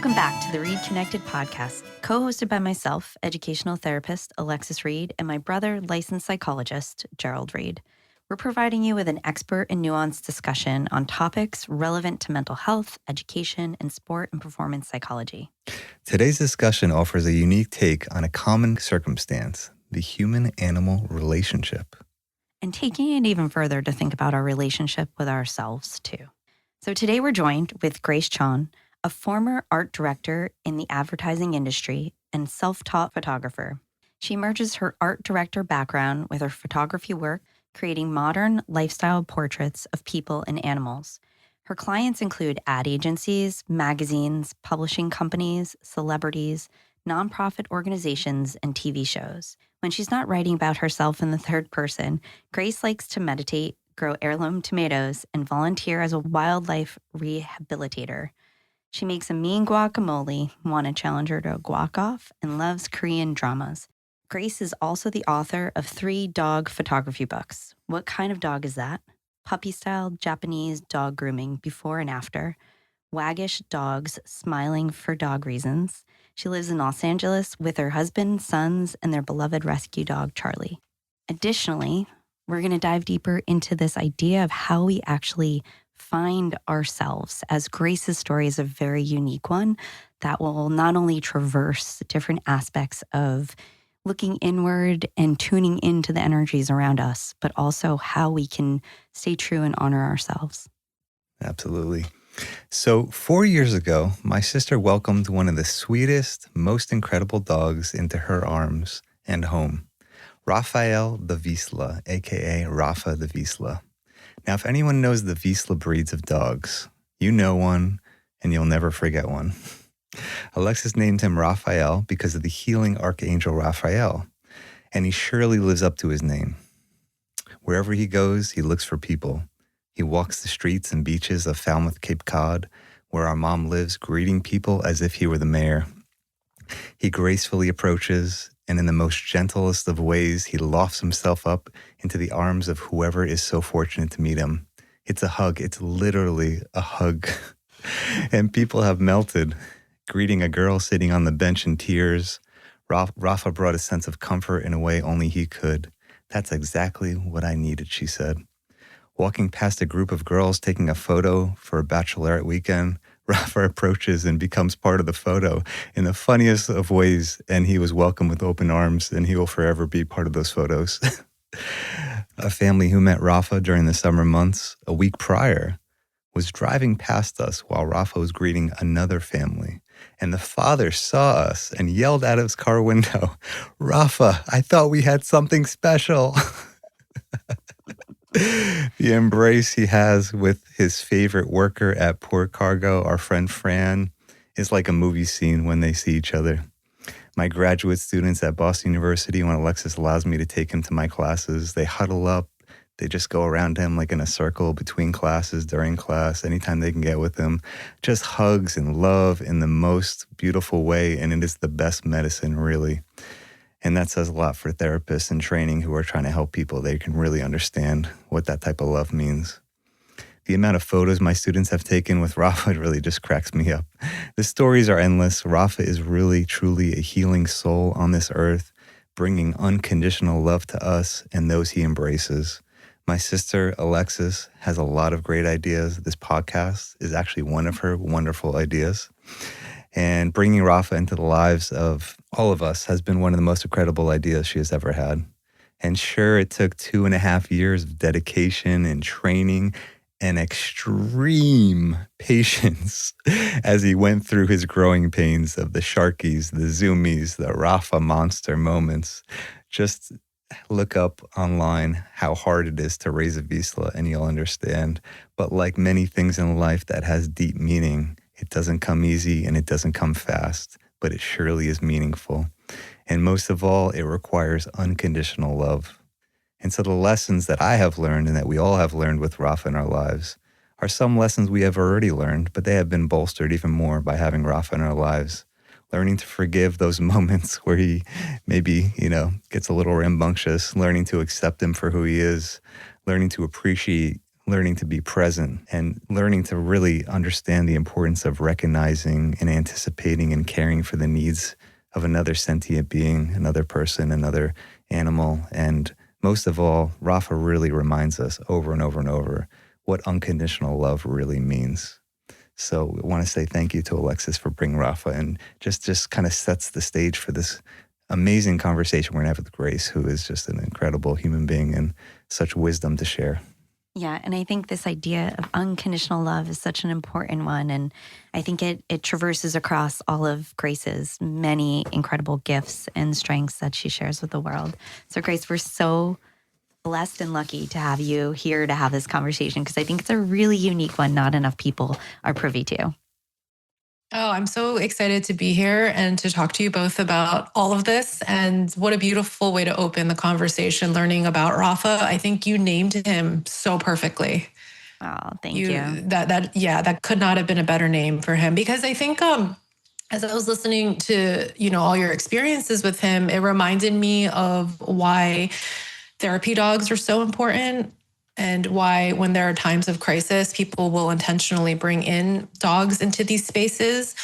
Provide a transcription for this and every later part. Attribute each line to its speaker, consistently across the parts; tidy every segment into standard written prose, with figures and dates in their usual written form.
Speaker 1: Welcome back to the ReidConnect-Ed podcast, co-hosted by myself, educational therapist Alexis Reid, and my brother, licensed psychologist Gerald Reid. We're providing you with an expert and nuanced discussion on topics relevant to mental health, education, and sport and performance psychology.
Speaker 2: Today's discussion offers a unique take on a common circumstance, the human-animal relationship.
Speaker 1: And taking it even further to think about our relationship with ourselves, too. So today we're joined with Grace Chon, a former art director in the advertising industry and self-taught photographer. She merges her art director background with her photography work, creating modern lifestyle portraits of people and animals. Her clients include ad agencies, magazines, publishing companies, celebrities, nonprofit organizations, and TV shows. When she's not writing about herself in the third person, Grace likes to meditate, grow heirloom tomatoes, and volunteer as a wildlife rehabilitator. She makes a mean guacamole, want to challenge her to a guac-off, and loves Korean dramas. Grace is also the author of 3 dog photography books. What kind of dog is that? Puppy-style Japanese dog grooming before and after. Waggish dogs smiling for dog reasons. She lives in Los Angeles with her husband, sons, and their beloved rescue dog, Charlie. Additionally, we're going to dive deeper into this idea of how we actually find ourselves, as Grace's story is a very unique one that will not only traverse different aspects of looking inward and tuning into the energies around us, but also how we can stay true and honor ourselves.
Speaker 2: Absolutely. So 4 years ago, my sister welcomed one of the sweetest, most incredible dogs into her arms and home, Raphael the Vizsla, aka Rafa the Vizsla. Now, if anyone knows the Vizsla breeds of dogs, you know one and you'll never forget one. Alexis named him Raphael because of the healing archangel Raphael, and he surely lives up to his name. Wherever he goes, he looks for people. He walks the streets and beaches of Falmouth, Cape Cod, where our mom lives, greeting people as if he were the mayor. He gracefully approaches, and in the most gentlest of ways, he lofts himself up into the arms of whoever is so fortunate to meet him. It's a hug. It's literally a hug. And people have melted. Greeting a girl sitting on the bench in tears, Rafa brought a sense of comfort in a way only he could. That's exactly what I needed, she said. Walking past a group of girls taking a photo for a bachelorette weekend, Rafa approaches and becomes part of the photo in the funniest of ways, and he was welcomed with open arms, and he will forever be part of those photos. A family who met Rafa during the summer months a week prior was driving past us while Rafa was greeting another family. And the father saw us and yelled out of his car window, "Rafa, I thought we had something special." The embrace he has with his favorite worker at Port Cargo, our friend Fran, is like a movie scene when they see each other. My graduate students at Boston University, when Alexis allows me to take him to my classes, they huddle up. They just go around him like in a circle between classes, during class, anytime they can get with him. Just hugs and love in the most beautiful way, and it is the best medicine, really. And that says a lot for therapists in training who are trying to help people. They can really understand what that type of love means. The amount of photos my students have taken with Rafa really just cracks me up. The stories are endless. Rafa is really, truly a healing soul on this earth, bringing unconditional love to us and those he embraces. My sister, Alexis, has a lot of great ideas. This podcast is actually one of her wonderful ideas. And bringing Rafa into the lives of all of us has been one of the most incredible ideas she has ever had. And sure, it took 2.5 years of dedication and training and extreme patience as he went through his growing pains of the Sharkies, the Zoomies, the Rafa monster moments. Just look up online how hard it is to raise a Vizsla and you'll understand. But like many things in life that has deep meaning, it doesn't come easy and it doesn't come fast, but it surely is meaningful. And most of all, it requires unconditional love. And so the lessons that I have learned and that we all have learned with Rafa in our lives are some lessons we have already learned, but they have been bolstered even more by having Rafa in our lives. Learning to forgive those moments where he maybe, gets a little rambunctious, learning to accept him for who he is, learning to appreciate learning to be present and learning to really understand the importance of recognizing and anticipating and caring for the needs of another sentient being, another person, another animal. And most of all, Rafa really reminds us over and over and over what unconditional love really means. So I want to say thank you to Alexis for bringing Rafa, and just kind of sets the stage for this amazing conversation we're going to have with Grace, who is just an incredible human being and such wisdom to share.
Speaker 1: Yeah, and I think this idea of unconditional love is such an important one. And I think it traverses across all of Grace's many incredible gifts and strengths that she shares with the world. So Grace, we're so blessed and lucky to have you here to have this conversation, because I think it's a really unique one not enough people are privy to.
Speaker 3: Oh, I'm so excited to be here and to talk to you both about all of this. And what a beautiful way to open the conversation, learning about Rafa. I think you named him so perfectly.
Speaker 1: Oh, thank you.
Speaker 3: That could not have been a better name for him, because I think as I was listening to, all your experiences with him, it reminded me of why therapy dogs are so important, and why when there are times of crisis, people will intentionally bring in dogs into these spaces,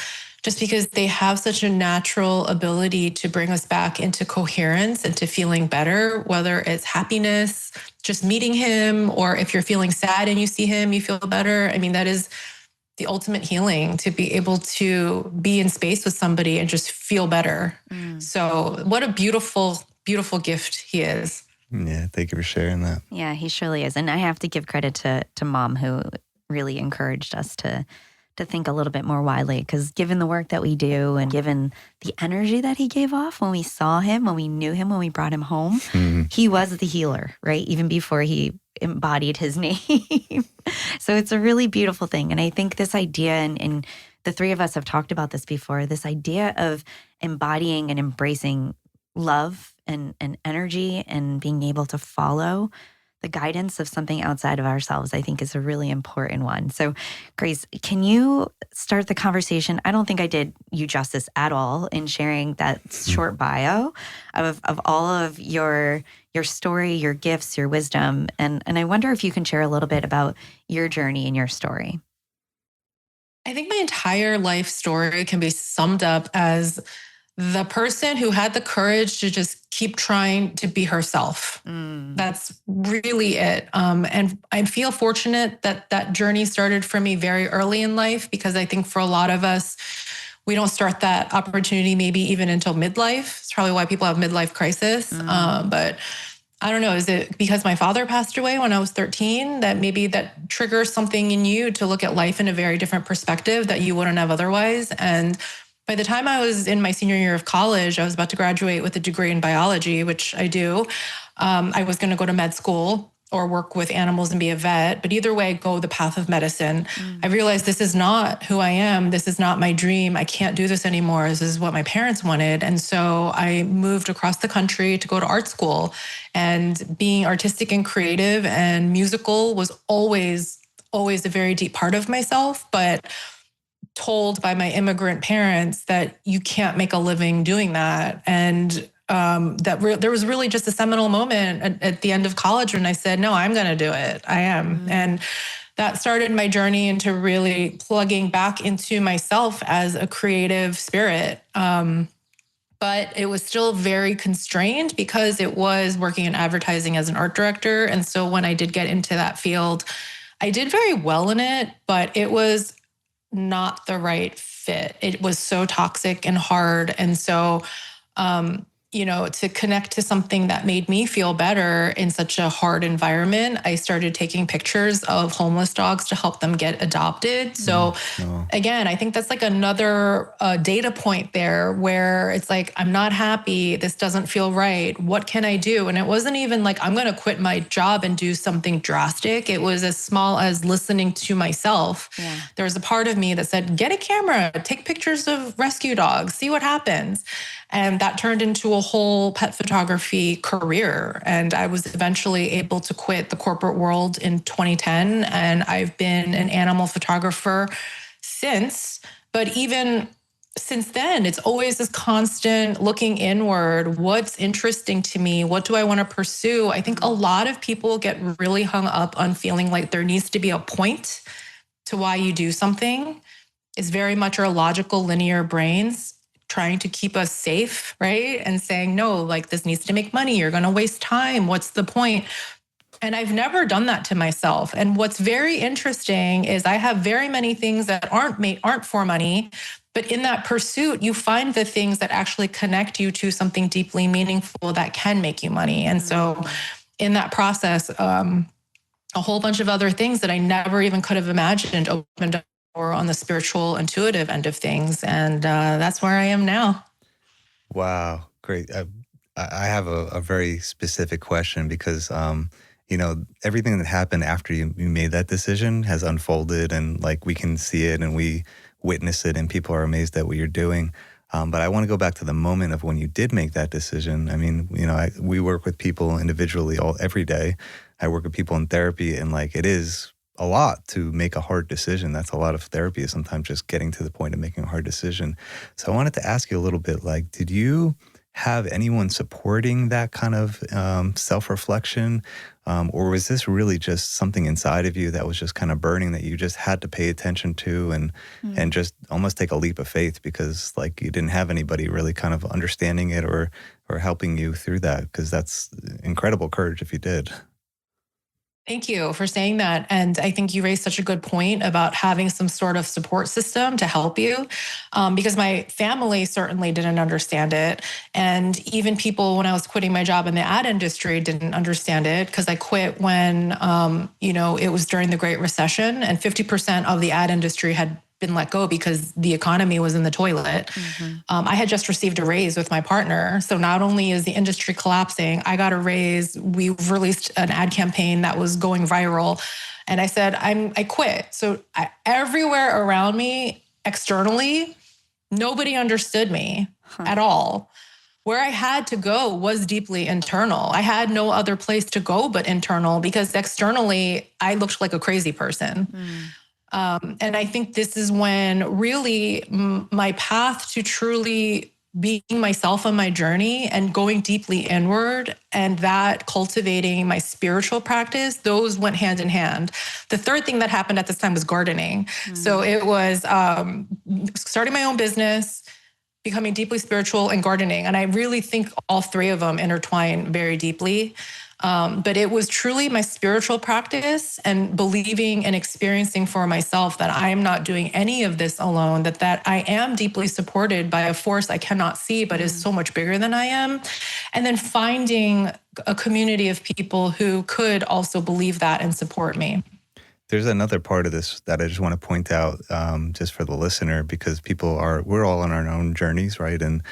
Speaker 3: just because they have such a natural ability to bring us back into coherence and to feeling better, whether it's happiness, just meeting him, or if you're feeling sad and you see him, you feel better. I mean, that is the ultimate healing, to be able to be in space with somebody and just feel better. So what a beautiful, beautiful gift he is.
Speaker 2: Yeah, thank you for sharing that.
Speaker 1: Yeah, he surely is. And I have to give credit to Mom, who really encouraged us to think a little bit more widely, because given the work that we do and given the energy that he gave off when we saw him, when we knew him, when we brought him home, he was the healer, right? Even before he embodied his name. So it's a really beautiful thing. And I think this idea, and the three of us have talked about this before, this idea of embodying and embracing love and energy and being able to follow the guidance of something outside of ourselves, I think is a really important one. So Grace, can you start the conversation? I don't think I did you justice at all in sharing that short bio of all of your story, your gifts, your wisdom. And I wonder if you can share a little bit about your journey and your story.
Speaker 3: I think my entire life story can be summed up as the person who had the courage to just keep trying to be herself. That's really it. And I feel fortunate that that journey started for me very early in life, because I think for a lot of us, we don't start that opportunity maybe even until midlife. It's probably why people have midlife crisis. But I don't know, is it because my father passed away when I was 13 that maybe that triggers something in you to look at life in a very different perspective that you wouldn't have otherwise? And by the time I was in my senior year of college, I was about to graduate with a degree in biology, which I do. I was going to go to med school or work with animals and be a vet, but either way, go the path of medicine. I realized this is not who I am. This is not my dream. I can't do this anymore. This is what my parents wanted. And so I moved across the country to go to art school. And being artistic and creative and musical was always a very deep part of myself, but told by my immigrant parents that you can't make a living doing that. And there was really just a seminal moment at the end of college when I said, no, I'm going to do it. I am. And that started my journey into really plugging back into myself as a creative spirit. But it was still very constrained because it was working in advertising as an art director. And so when I did get into that field, I did very well in it, but it was not the right fit. It was so toxic and hard. And so, to connect to something that made me feel better in such a hard environment, I started taking pictures of homeless dogs to help them get adopted. So again, I think that's like another data point there where it's like, I'm not happy. This doesn't feel right. What can I do? And it wasn't even like, I'm going to quit my job and do something drastic. It was as small as listening to myself. Yeah. There was a part of me that said, get a camera, take pictures of rescue dogs, see what happens. And that turned into a whole pet photography career. And I was eventually able to quit the corporate world in 2010. And I've been an animal photographer since. But even since then, it's always this constant looking inward. What's interesting to me? What do I want to pursue? I think a lot of people get really hung up on feeling like there needs to be a point to why you do something. It's very much our logical, linear brains trying to keep us safe, right? And saying, no, like this needs to make money. You're going to waste time. What's the point? And I've never done that to myself. And what's very interesting is I have very many things that aren't for money, but in that pursuit, you find the things that actually connect you to something deeply meaningful that can make you money. And so in that process, a whole bunch of other things that I never even could have imagined opened up or on the spiritual, intuitive end of things. And that's where I am now.
Speaker 2: Wow, great. I have a very specific question because, everything that happened after you made that decision has unfolded, and like we can see it and we witness it, and people are amazed at what you're doing. But I want to go back to the moment of when you did make that decision. I mean, we work with people individually every day. I work with people in therapy, and like it is a lot to make a hard decision. That's a lot of therapy, is sometimes just getting to the point of making a hard decision. So I wanted to ask you a little bit, like, did you have anyone supporting that kind of self-reflection? Or was this really just something inside of you that was just kind of burning that you just had to pay attention to and just almost take a leap of faith because like you didn't have anybody really kind of understanding it or helping you through that? Because that's incredible courage if you did.
Speaker 3: Thank you for saying that. And I think you raised such a good point about having some sort of support system to help you, because my family certainly didn't understand it. And even people, when I was quitting my job in the ad industry, didn't understand it because I quit when, it was during the Great Recession and 50% of the ad industry had been let go because the economy was in the toilet. I had just received a raise with my partner. So not only is the industry collapsing, I got a raise. We released an ad campaign that was going viral. And I said, I quit. So everywhere around me, externally, nobody understood me at all. Where I had to go was deeply internal. I had no other place to go but internal because externally, I looked like a crazy person. And I think this is when really my path to truly being myself on my journey and going deeply inward and that cultivating my spiritual practice, those went hand in hand. The third thing that happened at this time was gardening. So it was starting my own business, becoming deeply spiritual, and gardening. And I really think all three of them intertwine very deeply. But it was truly my spiritual practice and believing and experiencing for myself that I am not doing any of this alone, that I am deeply supported by a force I cannot see, but is so much bigger than I am. And then finding a community of people who could also believe that and support me.
Speaker 2: There's another part of this that I just want to point out just for the listener, because we're all on our own journeys, right? And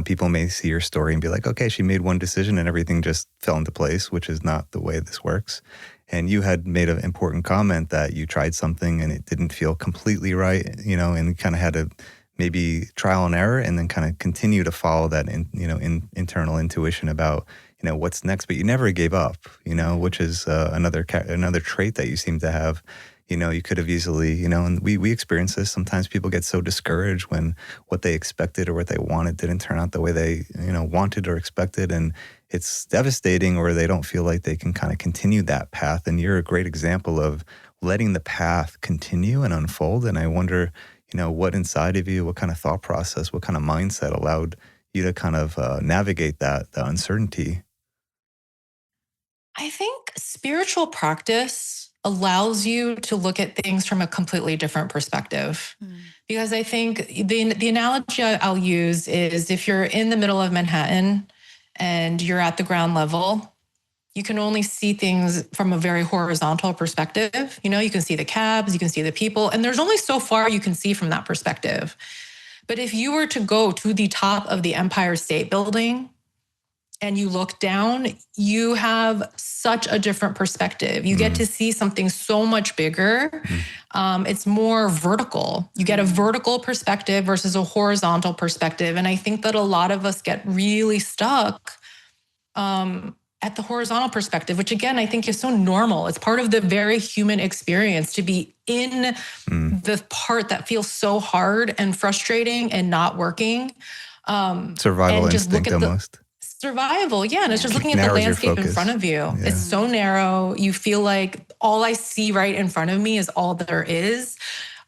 Speaker 2: people may see your story and be like, okay, she made one decision and everything just fell into place, which is not the way this works. And you had made an important comment that you tried something and it didn't feel completely right, and kind of had to maybe trial and error and then kind of continue to follow that internal intuition about, what's next. But you never gave up, which is another trait that you seem to have. You could have easily, and we experience this. Sometimes people get so discouraged when what they expected or what they wanted didn't turn out the way they, wanted or expected. And it's devastating, or they don't feel like they can kind of continue that path. And you're a great example of letting the path continue and unfold. And I wonder, what inside of you, what kind of thought process, what kind of mindset allowed you to kind of navigate the uncertainty?
Speaker 3: I think spiritual practice allows you to look at things from a completely different perspective. Because I think the analogy I'll use is if you're in the middle of Manhattan and you're at the ground level, you can only see things from a very horizontal perspective. You can see the cabs, you can see the people, and there's only so far you can see from that perspective. But if you were to go to the top of the Empire State Building and you look down, you have such a different perspective. You get to see something so much bigger. It's more vertical. You get a vertical perspective versus a horizontal perspective. And I think that a lot of us get really stuck at the horizontal perspective, which again, I think is so normal. It's part of the very human experience to be in the part that feels so hard and frustrating and not working.
Speaker 2: Survival
Speaker 3: and just look
Speaker 2: instinct
Speaker 3: at the
Speaker 2: almost.
Speaker 3: survival. Yeah. And it's just looking at the
Speaker 2: Narrows your
Speaker 3: landscape in
Speaker 2: focus.
Speaker 3: front of you.
Speaker 2: Yeah.
Speaker 3: It's so narrow. You feel like all I see right in front of me is all there is.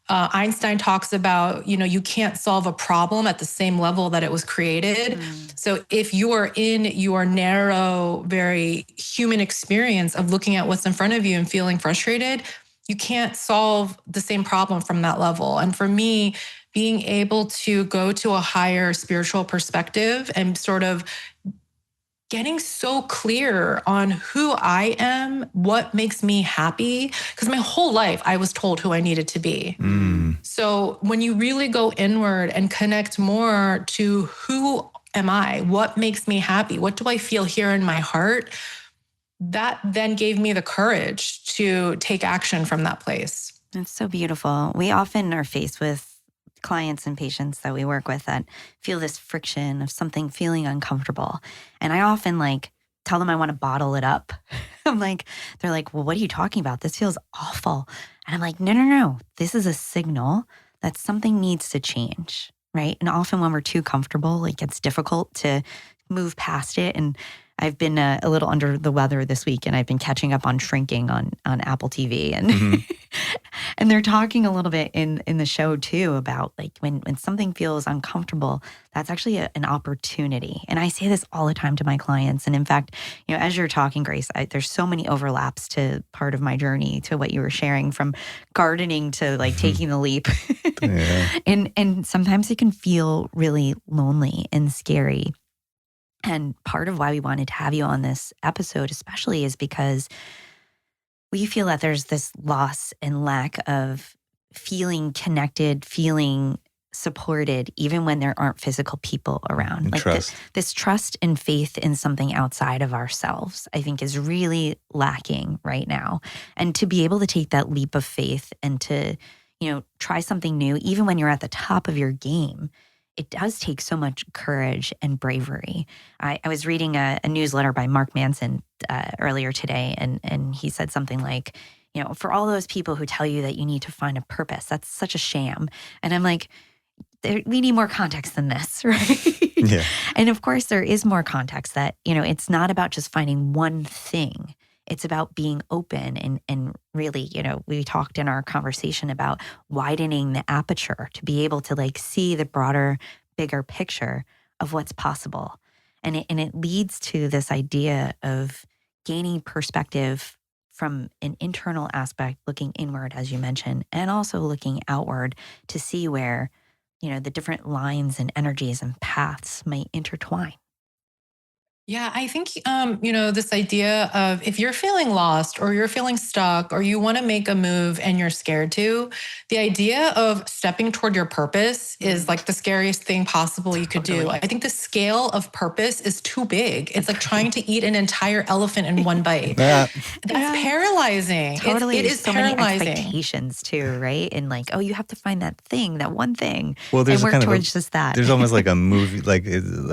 Speaker 3: Einstein talks about, you can't solve a problem at the same level that it was created. So if you are in your narrow, very human experience of looking at what's in front of you and feeling frustrated, you can't solve the same problem from that level. And for me, being able to go to a higher spiritual perspective and sort of getting so clear on who I am, what makes me happy, because my whole life I was told who I needed to be. So when you really go inward and connect more to who am I, what makes me happy, what do I feel here in my heart, that then gave me the courage to take action from that place.
Speaker 1: It's so beautiful. We often are faced with clients and patients that we work with that feel this friction of something feeling uncomfortable. And I often tell them I want to bottle it up. They're like, well, what are you talking about? This feels awful. And I'm like, no. This is a signal that something needs to change, right? And often when we're too comfortable, it gets difficult to move past it. And I've been a little under the weather this week, and I've been catching up on Shrinking on Apple TV. And and they're talking a little bit in the show too about when something feels uncomfortable, that's actually an opportunity. And I say this all the time to my clients. And in fact, as you're talking, Grace, there's so many overlaps to part of my journey to what you were sharing, from gardening to taking the leap.
Speaker 2: Yeah.
Speaker 1: And sometimes it can feel really lonely and scary. And part of why we wanted to have you on this episode especially is because we feel that there's this loss and lack of feeling connected, feeling supported, even when there aren't physical people around.
Speaker 2: And trust.
Speaker 1: This trust and faith in something outside of ourselves, I think, is really lacking right now. And to be able to take that leap of faith and to, try something new, even when you're at the top of your game, it does take so much courage and bravery. I was reading a newsletter by Mark Manson earlier today, and he said something like, for all those people who tell you that you need to find a purpose, that's such a sham. And I'm like, we need more context than this, right?
Speaker 2: Yeah.
Speaker 1: And of course, there is more context that, it's not about just finding one thing. It's about being open and really, we talked in our conversation about widening the aperture to be able to see the broader, bigger picture of what's possible. And it leads to this idea of gaining perspective from an internal aspect, looking inward, as you mentioned, and also looking outward to see where, the different lines and energies and paths might intertwine.
Speaker 3: Yeah, I think, this idea of if you're feeling lost or you're feeling stuck or you want to make a move and you're scared to, the idea of stepping toward your purpose is the scariest thing possible you could do. I think the scale of purpose is too big. It's like trying to eat an entire elephant in one bite. That's paralyzing.
Speaker 1: Totally.
Speaker 3: It is
Speaker 1: so
Speaker 3: paralyzing.
Speaker 1: Many expectations too, right? And you have to find that thing, that one thing,
Speaker 2: Well, there's
Speaker 1: and work towards just that.
Speaker 2: There's almost like a movie,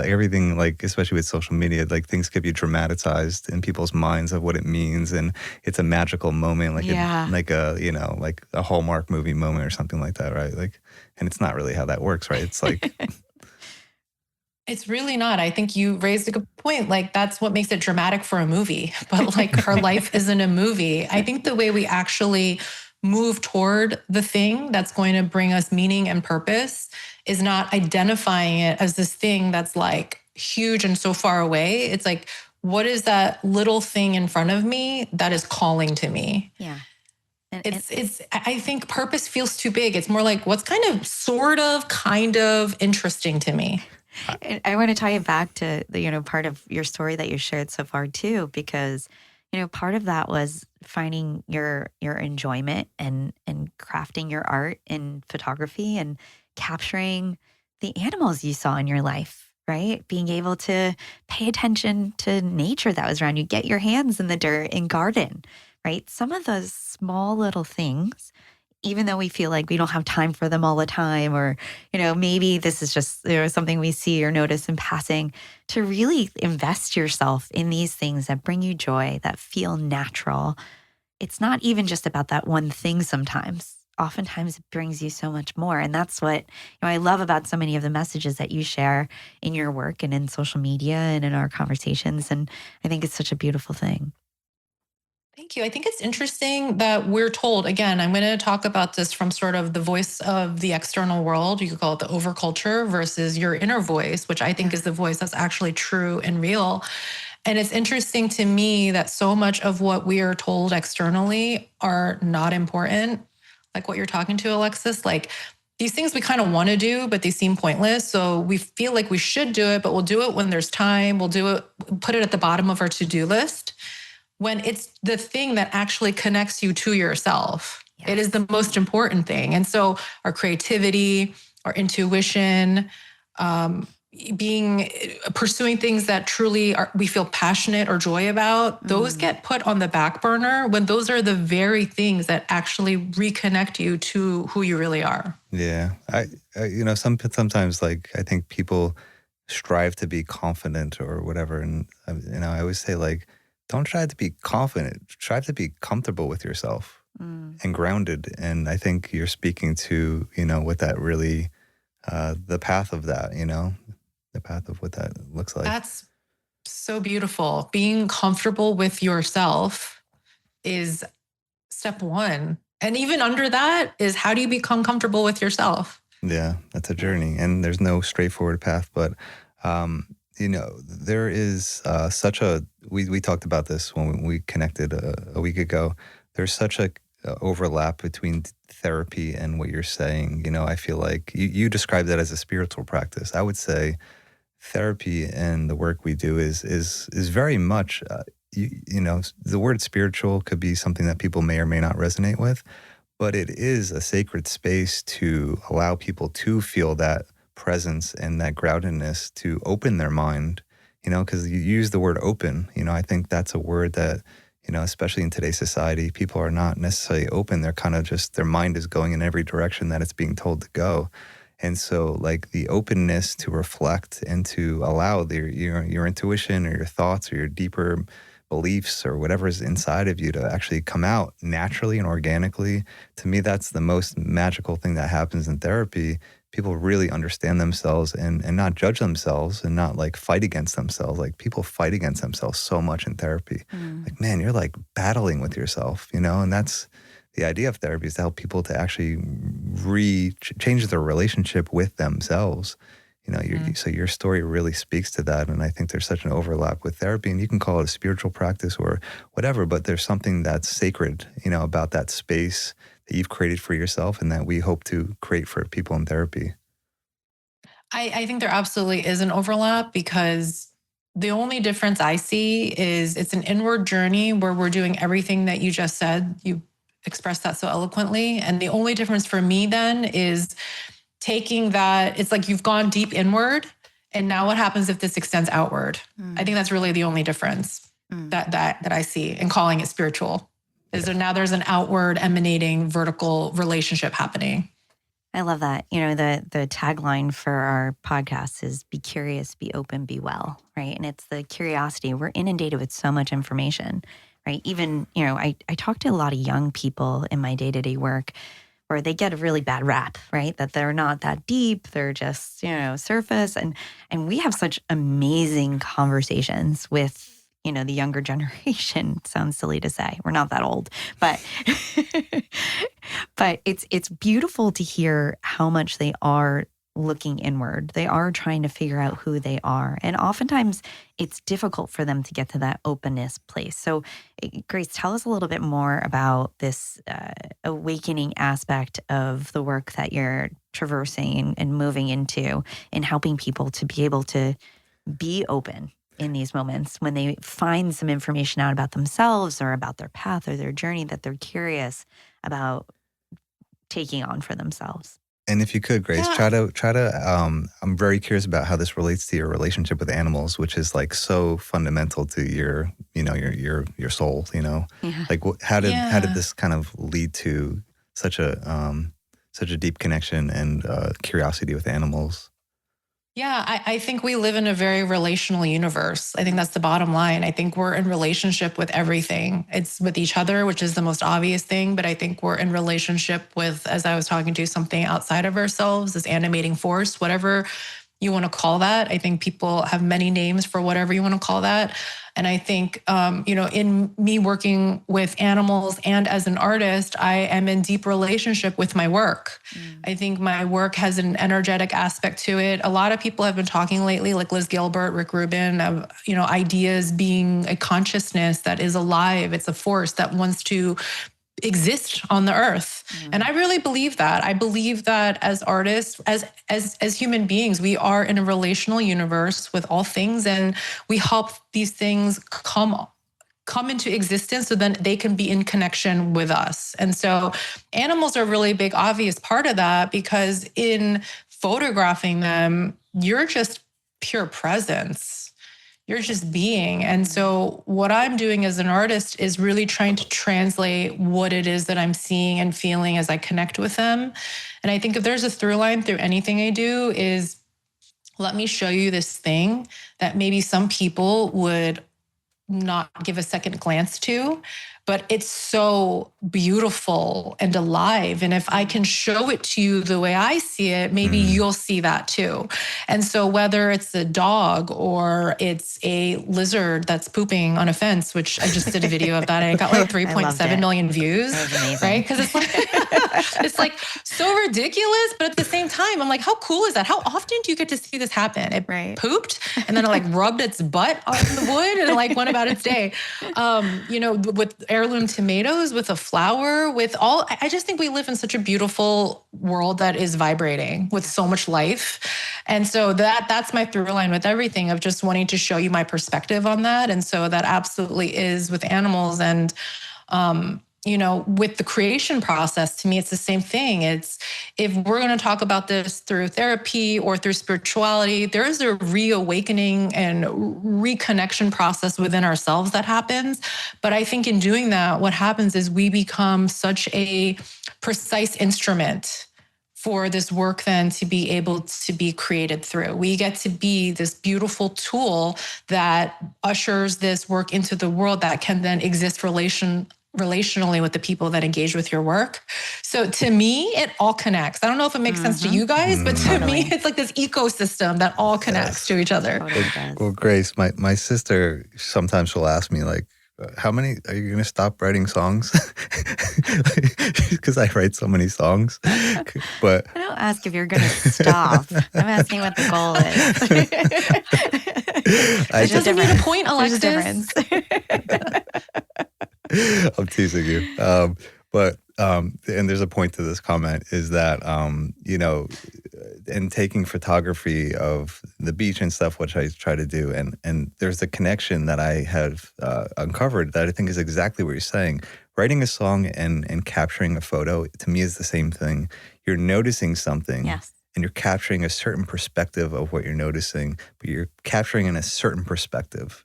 Speaker 2: everything, especially with social media, things could be dramatized in people's minds of what it means, and it's a magical moment, a Hallmark movie moment or something like that, right? And it's not really how that works, right? It's
Speaker 3: It's really not. I think you raised a good point. That's what makes it dramatic for a movie, but our life isn't a movie. I think the way we actually move toward the thing that's going to bring us meaning and purpose is not identifying it as this thing that's huge and so far away. It's what is that little thing in front of me that is calling to me?
Speaker 1: Yeah.
Speaker 3: I think purpose feels too big. It's more what's kind of interesting to me.
Speaker 1: I want to tie it back to the, part of your story that you shared so far too, because, part of that was finding your enjoyment and crafting your art in photography and capturing the animals you saw in your life, right? Being able to pay attention to nature that was around you, get your hands in the dirt and garden, right? Some of those small little things even though we feel like we don't have time for them all the time, or, maybe this is just something we see or notice in passing, to really invest yourself in these things that bring you joy, that feel natural. It's not even just about that one thing sometimes. Oftentimes it brings you so much more. And that's what I love about so many of the messages that you share in your work and in social media and in our conversations. And I think it's such a beautiful thing.
Speaker 3: Thank you. I think it's interesting that we're told, again, I'm going to talk about this from sort of the voice of the external world. You could call it the overculture versus your inner voice, which I think is the voice that's actually true and real. And it's interesting to me that so much of what we are told externally are not important. Like what you're talking to, Alexis, like these things we kind of want to do, but they seem pointless. So we feel like we should do it, but we'll do it when there's time. We'll do it, put it at the bottom of our to-do list, when it's the thing that actually connects you to yourself. Yes. It is the most important thing. And so our creativity, our intuition, pursuing things that truly we feel passionate or joy about, those get put on the back burner when those are the very things that actually reconnect you to who you really are.
Speaker 2: Yeah. I sometimes like, I think people strive to be confident or whatever. And, I always say like, don't try to be confident, strive to be comfortable with yourself and grounded. And I think you're speaking to, what that really, the path of that, the path of what that looks like.
Speaker 3: That's so beautiful. Being comfortable with yourself is step one. And even under that is, how do you become comfortable with yourself?
Speaker 2: Yeah, that's a journey. And there's no straightforward path. But, there is such a, we talked about this when we connected a week ago. There's such a overlap between therapy and what you're saying. I feel like you described that as a spiritual practice. I would say therapy and the work we do is very much, the word spiritual could be something that people may or may not resonate with, but it is a sacred space to allow people to feel that presence and that groundedness, to open their mind, because you use the word open. I think that's a word that, especially in today's society, people are not necessarily open. They're kind of just, their mind is going in every direction that it's being told to go. And so like the openness to reflect and to allow your intuition or your thoughts or your deeper beliefs or whatever is inside of you to actually come out naturally and organically. To me, that's the most magical thing that happens in therapy. People really understand themselves and not judge themselves and not like fight against themselves. Like people fight against themselves so much in therapy. Like, man, you're like battling with yourself, and that's the idea of therapy, is to help people to actually change their relationship with themselves. So your story really speaks to that. And I think there's such an overlap with therapy, and you can call it a spiritual practice or whatever, but there's something that's sacred, about that space that you've created for yourself and that we hope to create for people in therapy.
Speaker 3: I think there absolutely is an overlap, because the only difference I see is it's an inward journey where we're doing everything that you just said. You expressed that so eloquently. And the only difference for me then is taking that, it's like you've gone deep inward, and now what happens if this extends outward? I think that's really the only difference that I see in calling it spiritual. Is there now there's an outward emanating vertical relationship happening.
Speaker 1: I love that. The tagline for our podcast is be curious, be open, be well, right? And it's the curiosity. We're inundated with so much information, right? Even, I talk to a lot of young people in my day-to-day work where they get a really bad rap, right? That they're not that deep. They're just, surface. And we have such amazing conversations with, the younger generation. Sounds silly to say. We're not that old, but but it's beautiful to hear how much they are looking inward. They are trying to figure out who they are. And oftentimes it's difficult for them to get to that openness place. So Grace, tell us a little bit more about this awakening aspect of the work that you're traversing and moving into, and helping people to be able to be open in these moments when they find some information out about themselves or about their path or their journey that they're curious about taking on for themselves.
Speaker 2: And if you could, Grace, try to, I'm very curious about how this relates to your relationship with animals, which is like so fundamental to your, your soul,
Speaker 1: Yeah.
Speaker 2: like how did this kind of lead to such a deep connection and curiosity with animals.
Speaker 3: Yeah, I think we live in a very relational universe. I think that's the bottom line. I think we're in relationship with everything. It's with each other, which is the most obvious thing. But I think we're in relationship with, as I was talking to, something outside of ourselves, this animating force, whatever you want to call that. I think people have many names for whatever you want to call that. And I think, in me working with animals and as an artist, I am in deep relationship with my work. I think my work has an energetic aspect to it. A lot of people have been talking lately, like Liz Gilbert, Rick Rubin, of, ideas being a consciousness that is alive. It's a force that wants to exist on the earth. And I really believe that. I believe that as artists, as human beings, we are in a relational universe with all things, and we help these things come into existence so then they can be in connection with us. And so animals are a really big, obvious part of that, because in photographing them, you're just pure presence. You're just being. And so what I'm doing as an artist is really trying to translate what it is that I'm seeing and feeling as I connect with them. And I think if there's a through line through anything I do, is let me show you this thing that maybe some people would not give a second glance to, but it's so beautiful and alive. And if I can show it to you the way I see it, maybe you'll see that too. And so whether it's a dog or it's a lizard that's pooping on a fence, which I just did a video of that, and it got like 3.7 million views, right? Because it's like, it's like so ridiculous, but at the same time, I'm like, how cool is that? How often do you get to see this happen? It pooped, and then it like rubbed its butt on the wood and like went about its day. With heirloom tomatoes, with a flower, with all, I just think we live in such a beautiful world that is vibrating with so much life. And so that's my through line with everything, of just wanting to show you my perspective on that. And so that absolutely is with animals. And, with the creation process, to me, it's the same thing. It's, if we're going to talk about this through therapy or through spirituality, there is a reawakening and reconnection process within ourselves that happens. But I think in doing that, what happens is we become such a precise instrument for this work then to be able to be created through. We get to be this beautiful tool that ushers this work into the world that can then exist relationally with the people that engage with your work. So to me, it all connects. I don't know if it makes sense to you guys, but to me, it's like this ecosystem that all connects to each other.
Speaker 2: Well, Grace, my sister, sometimes she'll ask me, like, how many, are you going to stop writing songs? Because I write so many songs. But
Speaker 1: I don't ask if you're going to stop. I'm asking what the goal is.
Speaker 3: It doesn't need a point, Alexis.
Speaker 2: I'm teasing you. And there's a point to this comment, is that, in taking photography of the beach and stuff, which I try to do, and there's a connection that I have uncovered that I think is exactly what you're saying. Writing a song and capturing a photo, to me, is the same thing. You're noticing something.
Speaker 1: Yes.
Speaker 2: And you're capturing a certain perspective of what you're noticing, but you're capturing in a certain perspective.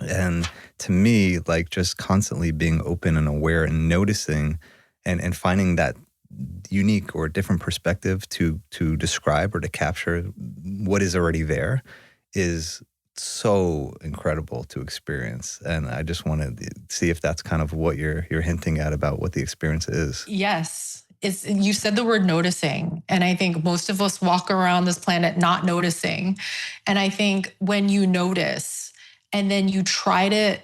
Speaker 2: And to me, like, just constantly being open and aware and noticing and finding that unique or different perspective to describe or to capture what is already there is so incredible to experience. And I just want to see if that's kind of what you're hinting at about what the experience is.
Speaker 3: Yes. You said the word noticing. And I think most of us walk around this planet not noticing. And I think when you notice and then you try to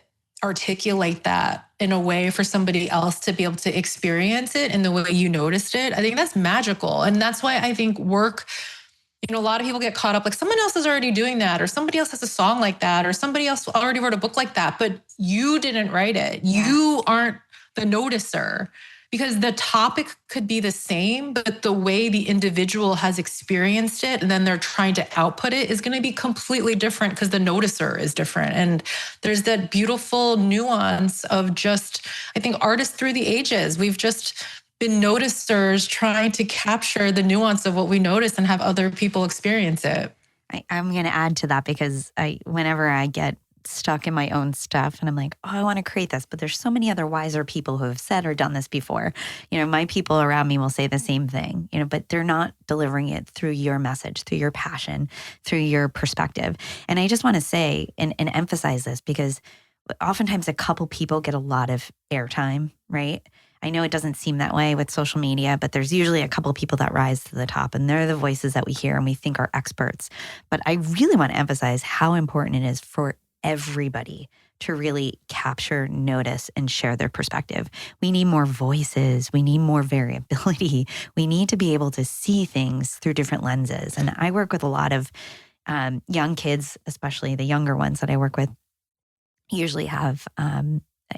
Speaker 3: articulate that in a way for somebody else to be able to experience it in the way you noticed it, I think that's magical. And that's why I think work, a lot of people get caught up, like someone else is already doing that, or somebody else has a song like that, or somebody else already wrote a book like that, but you didn't write it. Yeah. You aren't the noticer. Because the topic could be the same, but the way the individual has experienced it and then they're trying to output it is going to be completely different because the noticer is different. And there's that beautiful nuance of just, I think, artists through the ages. We've just been noticers trying to capture the nuance of what we notice and have other people experience it.
Speaker 1: I'm going to add to that because whenever I get stuck in my own stuff and I'm like, oh, I want to create this. But there's so many other wiser people who have said or done this before. My people around me will say the same thing, but they're not delivering it through your message, through your passion, through your perspective. And I just want to say and emphasize this because oftentimes a couple people get a lot of airtime, right? I know it doesn't seem that way with social media, but there's usually a couple of people that rise to the top, and they're the voices that we hear and we think are experts. But I really want to emphasize how important it is for everybody to really capture, notice, and share their perspective. We need more voices. We need more variability. We need to be able to see things through different lenses. And I work with a lot of young kids, especially the younger ones that I work with, usually have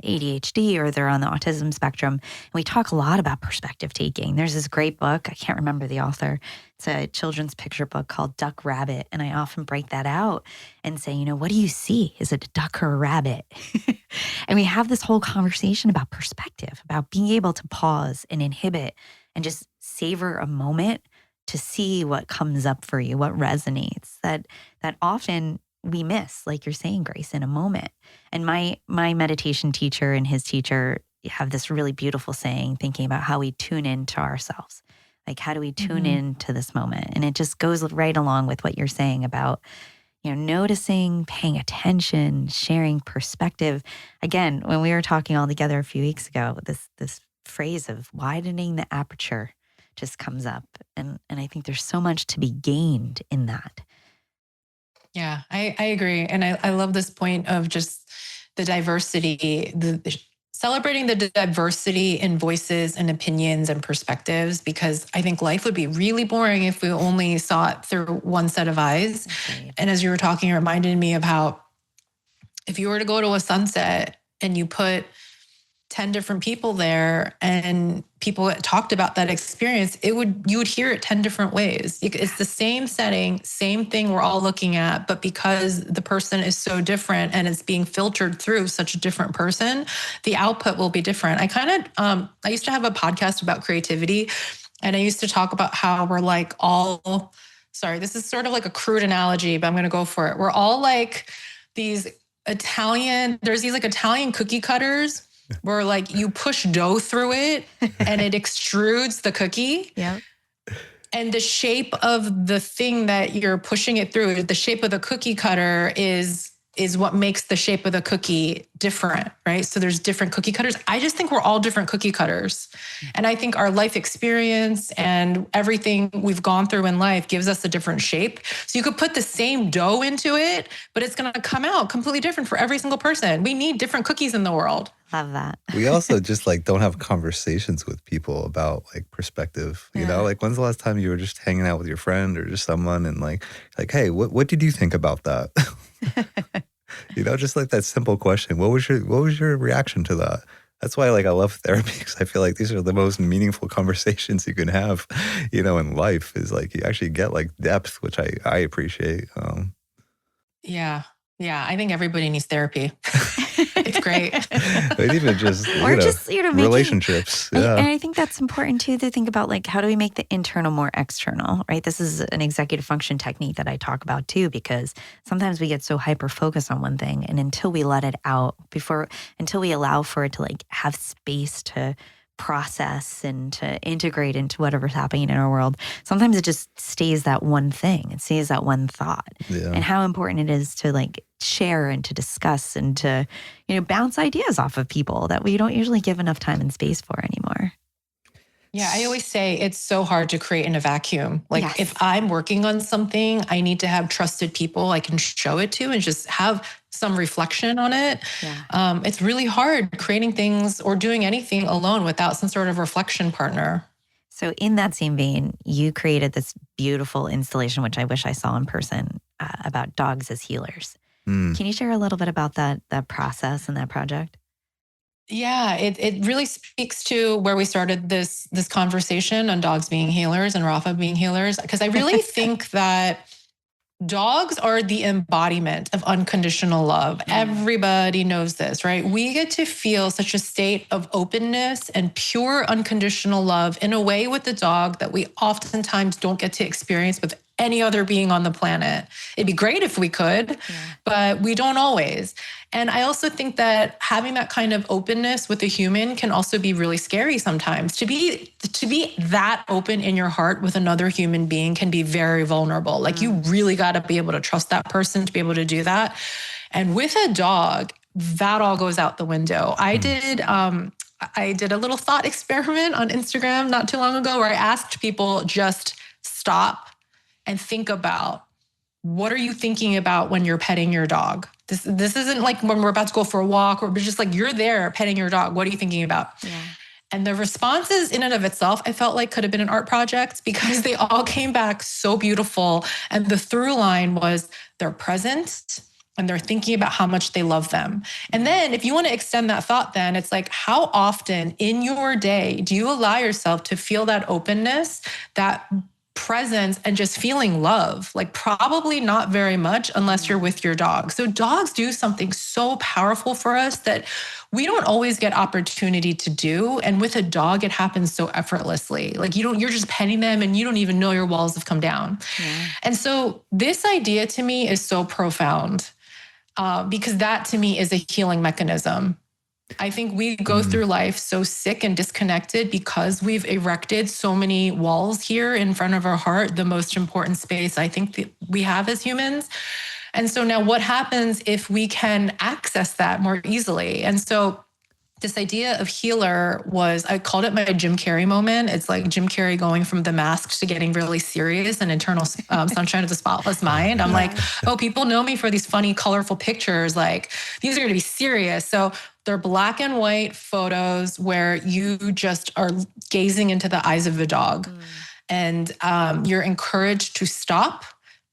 Speaker 1: ADHD or they're on the autism spectrum. And we talk a lot about perspective taking. There's this great book. I can't remember the author. It's a children's picture book called Duck Rabbit. And I often break that out and say, what do you see? Is it a duck or a rabbit? And we have this whole conversation about perspective, about being able to pause and inhibit and just savor a moment to see what comes up for you, what resonates, that often we miss, like you're saying, Grace, in a moment. And my meditation teacher and his teacher have this really beautiful saying, thinking about how we tune into ourselves. Like, how do we tune into this moment? And it just goes right along with what you're saying about, noticing, paying attention, sharing perspective. Again, when we were talking all together a few weeks ago, this phrase of widening the aperture just comes up. And I think there's so much to be gained in that.
Speaker 3: Yeah, I agree. And I love this point of just the diversity, celebrating the diversity in voices and opinions and perspectives, because I think life would be really boring if we only saw it through one set of eyes.
Speaker 1: Right.
Speaker 3: And as you were talking, it reminded me of how if you were to go to a sunset and you put 10 different people there and people talked about that experience, you would hear it 10 different ways. It's the same setting, same thing we're all looking at, but because the person is so different and it's being filtered through such a different person, the output will be different. I used to have a podcast about creativity, and I used to talk about how we're like all, sorry, this is sort of like a crude analogy, but I'm going to go for it. We're all like there's these like Italian cookie cutters where like you push dough through it and it extrudes the cookie.
Speaker 1: Yeah.
Speaker 3: And the shape of the thing that you're pushing it through, the shape of the cookie cutter is what makes the shape of the cookie different, right? So there's different cookie cutters. I just think we're all different cookie cutters. And I think our life experience and everything we've gone through in life gives us a different shape. So you could put the same dough into it, but it's going to come out completely different for every single person. We need different cookies in the world.
Speaker 1: Love that.
Speaker 2: We also just don't have conversations with people about perspective. Like, when's the last time you were just hanging out with your friend or just someone and like, hey, what did you think about that? Just like that simple question. What was your reaction to that? That's why I love therapy, because I feel like these are the most meaningful conversations you can have, in life, is you actually get depth, which I appreciate.
Speaker 3: Yeah. I think everybody needs therapy. It's great.
Speaker 2: But even just, relationships. Yeah.
Speaker 1: And I think that's important too, to think about how do we make the internal more external, right? This is an executive function technique that I talk about too, because sometimes we get so hyper-focused on one thing, and until we let it out, until we allow for it to have space to process and to integrate into whatever's happening in our world, sometimes it just stays that one thing. It stays that one thought.
Speaker 2: Yeah.
Speaker 1: And how important it is to share and to discuss and to, bounce ideas off of people that we don't usually give enough time and space for anymore.
Speaker 3: Yeah, I always say it's so hard to create in a vacuum.
Speaker 1: Yes.
Speaker 3: If I'm working on something, I need to have trusted people I can show it to and just have some reflection on it.
Speaker 1: Yeah.
Speaker 3: It's really hard creating things or doing anything alone without some sort of reflection partner.
Speaker 1: So in that same vein, you created this beautiful installation, which I wish I saw in person, about dogs as healers. Can you share a little bit about that process and that project?
Speaker 3: Yeah, it really speaks to where we started this conversation on dogs being healers and Rafa being healers, because I really think that dogs are the embodiment of unconditional love. Everybody knows this, right? We get to feel such a state of openness and pure unconditional love in a way with the dog that we oftentimes don't get to experience with any other being on the planet. It'd be great if we could, but we don't always. And I also think that having that kind of openness with a human can also be really scary sometimes. To be that open in your heart with another human being can be very vulnerable. Like you really got to be able to trust that person to be able to do that. And with a dog, that all goes out the window. I did a little thought experiment on Instagram not too long ago where I asked people just stop and think about, what are you thinking about when you're petting your dog? This isn't like when we're about to go for a walk or just like you're there petting your dog. What are you thinking about? Yeah. And the responses in and of itself, I felt like could have been an art project because they all came back so beautiful. And the through line was they're present and they're thinking about how much they love them. And then if you want to extend that thought, then it's like, how often in your day do you allow yourself to feel that openness, that presence, and just feeling love? Like probably not very much unless you're with your dog. So dogs do something so powerful for us that we don't always get opportunity to do. And with a dog, it happens so effortlessly. Like you're just petting them and you don't even know your walls have come down. Yeah. And so this idea to me is so profound because that to me is a healing mechanism. I think we go through life so sick and disconnected because we've erected so many walls here in front of our heart, the most important space I think that we have as humans. And so now what happens if we can access that more easily? And so this idea of healer was, I called it my Jim Carrey moment. It's like Jim Carrey going from The Mask to getting really serious and Eternal Sunshine of the Spotless Mind. I'm like, oh, people know me for these funny, colorful pictures. Like these are going to be serious. So they're black and white photos where you just are gazing into the eyes of a dog. And you're encouraged to stop,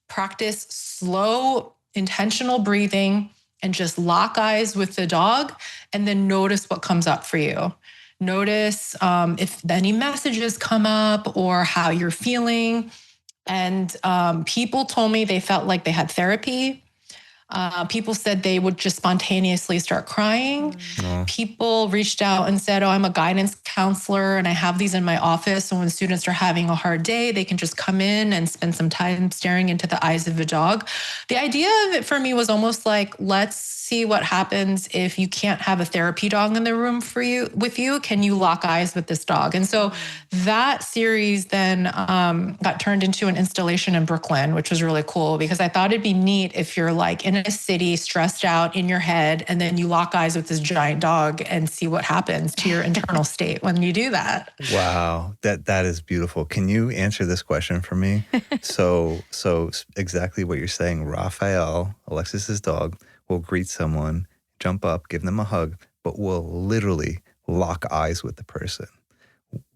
Speaker 3: practice slow, intentional breathing, and just lock eyes with the dog and then notice what comes up for you. Notice if any messages come up or how you're feeling. And people told me they felt like they had therapy. People said they would just spontaneously start crying. People reached out and said, oh, I'm a guidance counselor and I have these in my office. So when students are having a hard day, they can just come in and spend some time staring into the eyes of a dog. The idea of it for me was almost like, let's see what happens if you can't have a therapy dog in the room with you. Can you lock eyes with this dog? And so that series then got turned into an installation in Brooklyn, which was really cool because I thought it'd be neat if you're like in a city stressed out in your head and then you lock eyes with this giant dog and see what happens to your internal state when you do that.
Speaker 2: Wow, that is beautiful. Can you answer this question for me? So exactly what you're saying, Raphael, Alexis's dog, will greet someone, jump up, give them a hug, but will literally lock eyes with the person.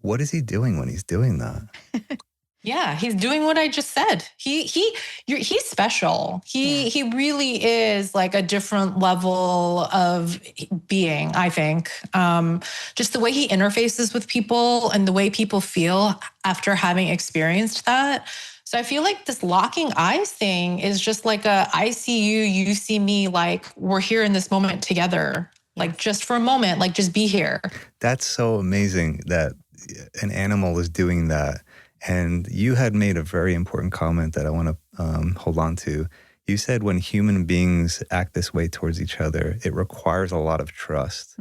Speaker 2: What is he doing when he's doing that?
Speaker 3: Yeah, he's doing what I just said. He's special. He really is like a different level of being, I think. Just the way he interfaces with people and the way people feel after having experienced that. So I feel like this locking eyes thing is just like I see you, you see me, like we're here in this moment together, like just for a moment, like just be here.
Speaker 2: That's so amazing that an animal is doing that. And you had made a very important comment that I want to hold on to. You said when human beings act this way towards each other, it requires a lot of trust.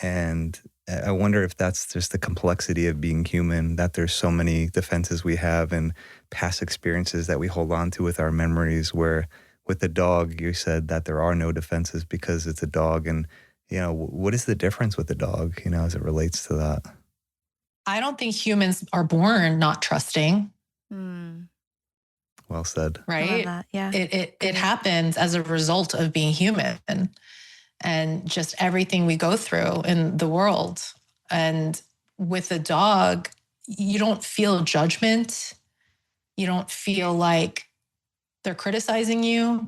Speaker 2: And I wonder if that's just the complexity of being human, that there's so many defenses we have and past experiences that we hold on to with our memories, where with the dog, you said that there are no defenses because it's a dog. And, you know, what is the difference with the dog, you know, as it relates to that?
Speaker 3: I don't think humans are born not trusting.
Speaker 2: Well said.
Speaker 3: Right?
Speaker 1: I love that. Yeah.
Speaker 3: It happens as a result of being human and just everything we go through in the world. And with a dog, you don't feel judgment. You don't feel like they're criticizing you.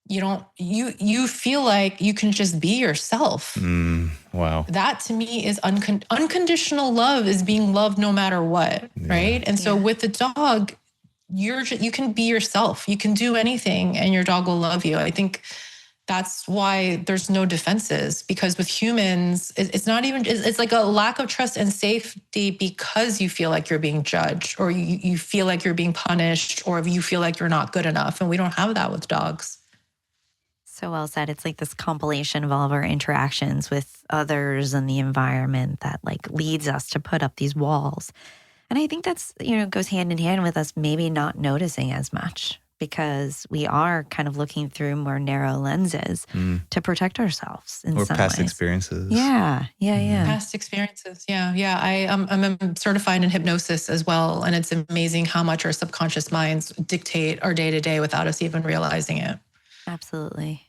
Speaker 3: You feel like you can just be yourself.
Speaker 2: Wow.
Speaker 3: That to me is unconditional love, is being loved no matter what, right? And so with the dog, you can be yourself. You can do anything and your dog will love you. I think That's why there's no defenses, because with humans, it's not even, it's like a lack of trust and safety because you feel like you're being judged, or you feel like you're being punished, or you feel like you're not good enough. And we don't have that with dogs.
Speaker 1: So well said. It's like this compilation of all of our interactions with others and the environment that like leads us to put up these walls. And I think that's, goes hand in hand with us maybe not noticing as much, because we are kind of looking through more narrow lenses to protect ourselves in
Speaker 2: or
Speaker 1: some
Speaker 2: past
Speaker 1: ways.
Speaker 2: experiences.
Speaker 1: Yeah.
Speaker 3: Past experiences. Yeah. I'm certified in hypnosis as well. And it's amazing how much our subconscious minds dictate our day to day without us even realizing it.
Speaker 1: Absolutely.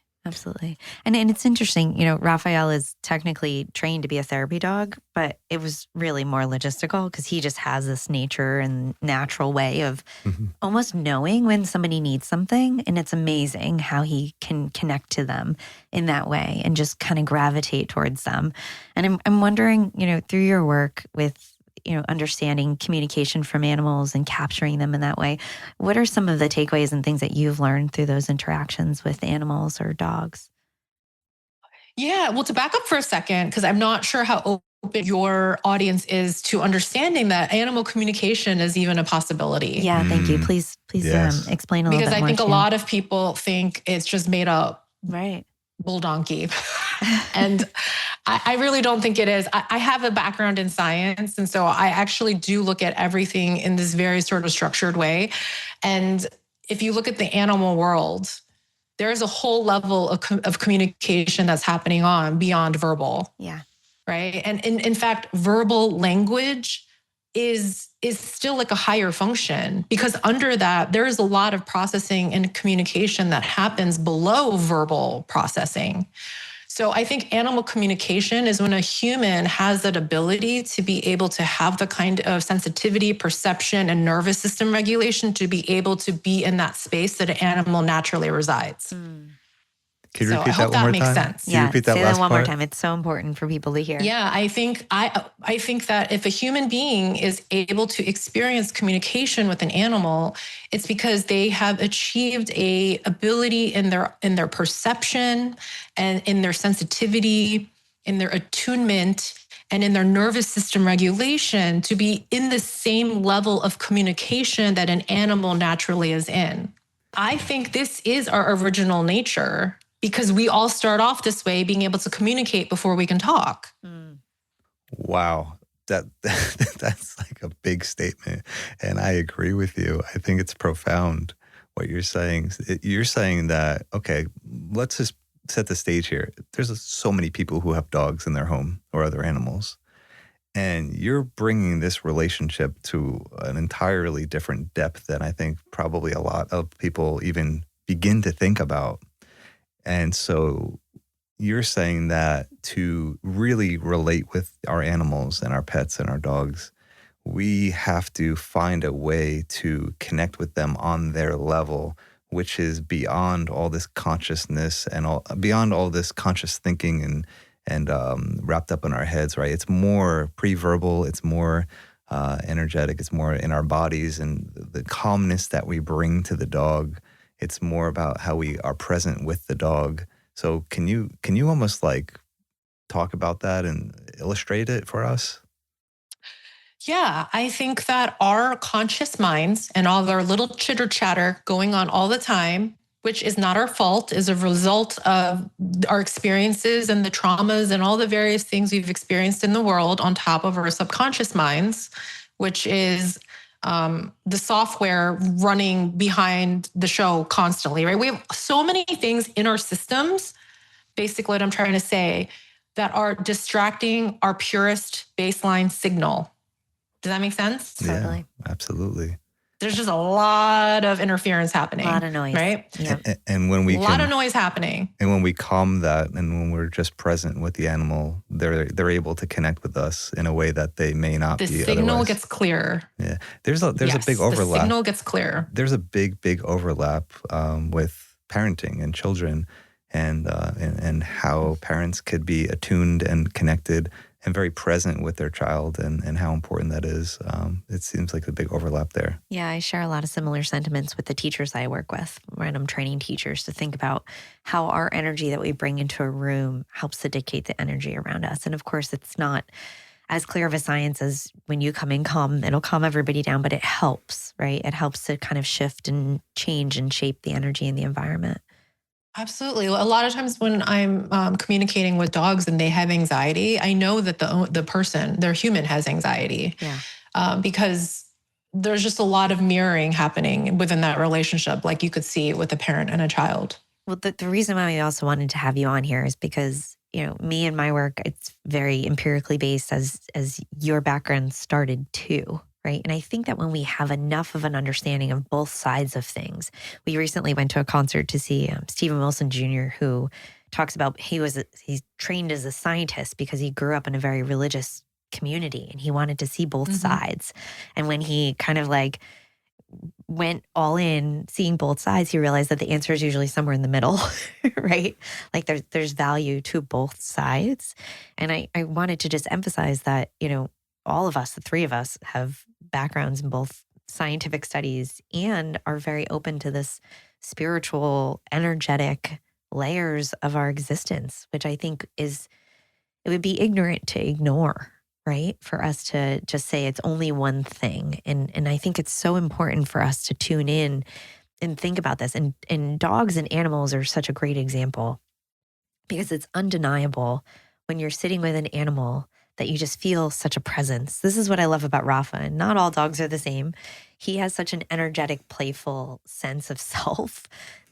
Speaker 1: And it's interesting, Raphael is technically trained to be a therapy dog, but it was really more logistical because he just has this nature and natural way of almost knowing when somebody needs something. And it's amazing how he can connect to them in that way and just kind of gravitate towards them. And I'm wondering, through your work with understanding communication from animals and capturing them in that way, what are some of the takeaways and things that you've learned through those interactions with animals or dogs?
Speaker 3: Yeah, well, to back up for a second, because I'm not sure how open your audience is to understanding that animal communication is even a possibility.
Speaker 1: Yeah, thank you. Please
Speaker 2: Yes.
Speaker 1: explain a little
Speaker 3: Because
Speaker 1: bit
Speaker 3: I
Speaker 1: more.
Speaker 3: think a lot of people think it's just made up
Speaker 1: Right.
Speaker 3: bull donkey. And I really don't think it is. I have a background in science. And so I actually do look at everything in this very sort of structured way. And if you look at the animal world, there's a whole level of communication that's happening on beyond verbal.
Speaker 1: Yeah.
Speaker 3: Right. And in fact, verbal language is still like a higher function, because under that, there is a lot of processing and communication that happens below verbal processing. So I think animal communication is when a human has that ability to be able to have the kind of sensitivity, perception, and nervous system regulation to be able to be in that space that an animal naturally resides.
Speaker 2: Can you repeat
Speaker 3: I hope
Speaker 2: that one more
Speaker 3: makes
Speaker 2: time?
Speaker 3: sense.
Speaker 2: Can you repeat that
Speaker 1: say
Speaker 2: last
Speaker 1: that one more
Speaker 2: part?
Speaker 1: time. It's so important for people to hear.
Speaker 3: Yeah, I think that if a human being is able to experience communication with an animal, it's because they have achieved a ability in their perception and in their sensitivity, in their attunement, and in their nervous system regulation to be in the same level of communication that an animal naturally is in. I think this is our original nature, because we all start off this way, being able to communicate before we can talk.
Speaker 2: Wow. That's like a big statement. And I agree with you. I think it's profound what you're saying. You're saying that, okay, let's just set the stage here. There's so many people who have dogs in their home or other animals. And you're bringing this relationship to an entirely different depth than I think probably a lot of people even begin to think about. And so you're saying that to really relate with our animals and our pets and our dogs, we have to find a way to connect with them on their level, which is beyond all this consciousness and beyond all this conscious thinking and wrapped up in our heads, right? It's more pre-verbal, it's more energetic, it's more in our bodies and the calmness that we bring to the dog. It's more about how we are present with the dog. So can you almost like talk about that and illustrate it for us?
Speaker 3: Yeah, I think that our conscious minds and all our little chitter chatter going on all the time, which is not our fault, is a result of our experiences and the traumas and all the various things we've experienced in the world on top of our subconscious minds, which is the software running behind the show constantly, right? We have so many things in our systems, basically what I'm trying to say, that are distracting our purest baseline signal. Does that make sense?
Speaker 1: Totally.
Speaker 2: Yeah, absolutely.
Speaker 3: There's just a lot of interference happening.
Speaker 1: A lot of noise.
Speaker 3: Right?
Speaker 1: Yep.
Speaker 2: And when we
Speaker 3: a lot of noise happening.
Speaker 2: And when we calm that and when we're just present with the animal, they're able to connect with us in a way that they may not
Speaker 3: The
Speaker 2: be
Speaker 3: signal
Speaker 2: otherwise.
Speaker 3: gets clear.
Speaker 2: Yeah. There's a big overlap.
Speaker 3: The signal gets clear.
Speaker 2: There's a big overlap with parenting and children and how parents could be attuned and connected and very present with their child and how important that is. It seems like a big overlap there.
Speaker 1: Yeah, I share a lot of similar sentiments with the teachers I work with when I'm training teachers to think about how our energy that we bring into a room helps to dictate the energy around us. And of course, it's not as clear of a science as when you come in calm, it'll calm everybody down, but it helps, right? It helps to kind of shift and change and shape the energy in the environment.
Speaker 3: Absolutely. A lot of times when I'm communicating with dogs and they have anxiety, I know that the person, their human, has anxiety.
Speaker 1: Yeah.
Speaker 3: Because there's just a lot of mirroring happening within that relationship, like you could see with a parent and a child.
Speaker 1: Well, the reason why we also wanted to have you on here is because, me and my work, it's very empirically based as your background started too, right? And I think that when we have enough of an understanding of both sides of things, we recently went to a concert to see Stephen Wilson Jr., who talks about he's trained as a scientist because he grew up in a very religious community and he wanted to see both sides. And when he kind of like went all in seeing both sides, he realized that the answer is usually somewhere in the middle, right? Like there's value to both sides. And I wanted to just emphasize that, all of us, the three of us, have backgrounds in both scientific studies and are very open to this spiritual, energetic layers of our existence, which I think it would be ignorant to ignore, right? For us to just say it's only one thing. And I think it's so important for us to tune in and think about this. And dogs and animals are such a great example because it's undeniable when you're sitting with an animal that you just feel such a presence. This is what I love about Rafa. And not all dogs are the same. He has such an energetic, playful sense of self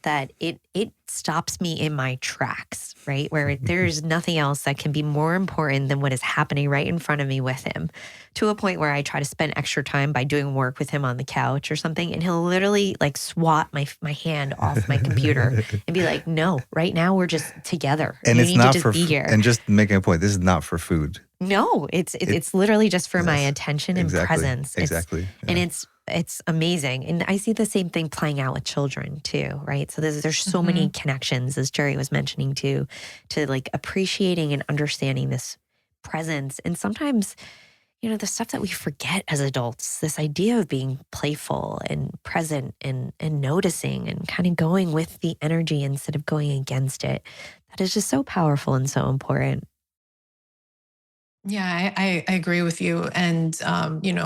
Speaker 1: that it stops me in my tracks, right? Where there's nothing else that can be more important than what is happening right in front of me with him, to a point where I try to spend extra time by doing work with him on the couch or something. And he'll literally like swat my hand off my computer and be like, no, right now we're just together.
Speaker 2: And
Speaker 1: you
Speaker 2: it's
Speaker 1: need
Speaker 2: not
Speaker 1: to just
Speaker 2: for
Speaker 1: be here.
Speaker 2: And just making a point, this is not for food.
Speaker 1: No, it's literally just for my
Speaker 2: Yes,
Speaker 1: attention and
Speaker 2: exactly,
Speaker 1: presence.
Speaker 2: exactly,
Speaker 1: And
Speaker 2: yeah.
Speaker 1: it's amazing. And I see the same thing playing out with children too, right? So there's so many connections, as Jerry was mentioning too, to like appreciating and understanding this presence. And sometimes, the stuff that we forget as adults, this idea of being playful and present and noticing and kind of going with the energy instead of going against it, that is just so powerful and so important.
Speaker 3: Yeah, I agree with you. And,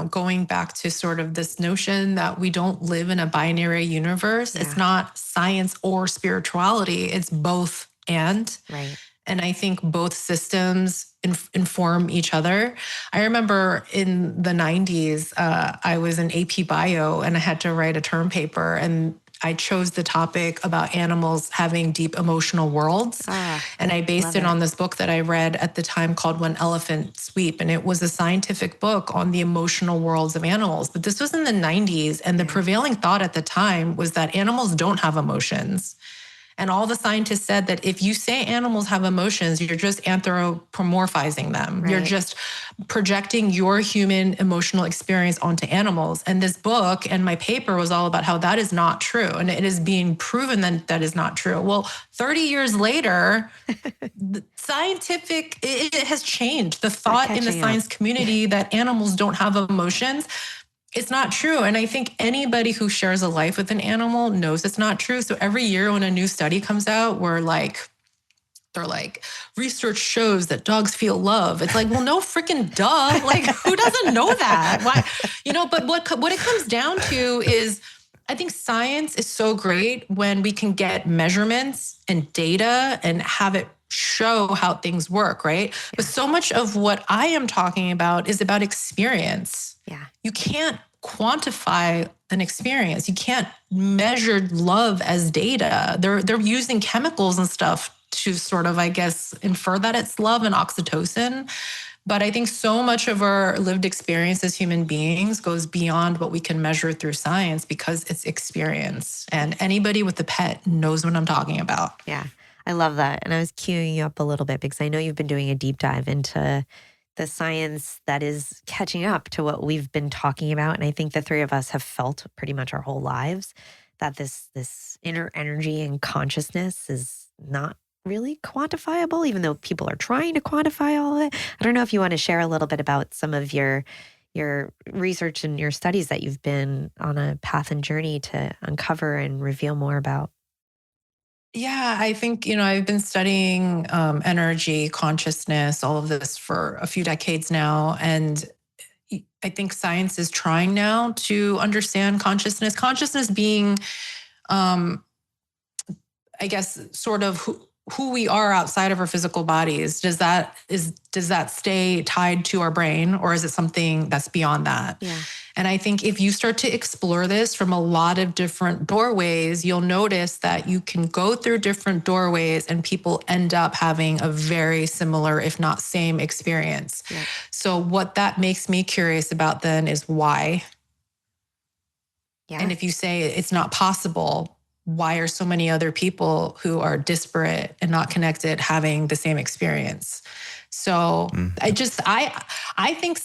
Speaker 3: going back to sort of this notion that we don't live in a binary universe,
Speaker 1: Yeah.
Speaker 3: it's not science or spirituality, it's both and.
Speaker 1: Right.
Speaker 3: And I think both systems inform each other. I remember in the 90s, I was in AP Bio and I had to write a term paper. And I chose the topic about animals having deep emotional worlds. And I based it on this book that I read at the time called When Elephants Weep. And it was a scientific book on the emotional worlds of animals. But this was in the 90s. And the prevailing thought at the time was that animals don't have emotions. And all the scientists said that if you say animals have emotions, you're just anthropomorphizing them.
Speaker 1: Right.
Speaker 3: You're just projecting your human emotional experience onto animals. And this book and my paper was all about how that is not true. And it is being proven that that is not true. Well, 30 years later, the it has changed. The thought in the science community that animals don't have emotions, it's not true. And I think anybody who shares a life with an animal knows it's not true. So every year when a new study comes out, they're like, research shows that dogs feel love. It's like, well, no freaking duh. Like, who doesn't know that? Why? But what it comes down to is, I think science is so great when we can get measurements and data and have it show how things work, right? Yeah. But so much of what I am talking about is about experience.
Speaker 1: Yeah.
Speaker 3: You can't quantify an experience. You can't measure love as data. They're using chemicals and stuff to sort of, I guess, infer that it's love and oxytocin. But I think so much of our lived experience as human beings goes beyond what we can measure through science because it's experience. And anybody with a pet knows what I'm talking about.
Speaker 1: Yeah, I love that. And I was queuing you up a little bit because I know you've been doing a deep dive into the science that is catching up to what we've been talking about. And I think the three of us have felt pretty much our whole lives that this inner energy and consciousness is not
Speaker 4: really quantifiable, even though people are trying to quantify all of it. I don't know if you want to share a little bit about some of your research and your studies that you've been on a path and journey to uncover and reveal more about.
Speaker 3: Yeah, I think, I've been studying energy, consciousness, all of this for a few decades now. And I think science is trying now to understand consciousness. Consciousness being, I guess, sort of who we are outside of our physical bodies. Does that stay tied to our brain, or is it something that's beyond that?
Speaker 4: Yeah.
Speaker 3: And I think if you start to explore this from a lot of different doorways, you'll notice that you can go through different doorways and people end up having a very similar, if not same, experience.
Speaker 4: Yeah.
Speaker 3: So what that makes me curious about then is why.
Speaker 4: Yeah.
Speaker 3: And if you say it's not possible, why are so many other people who are disparate and not connected having the same experience? So I think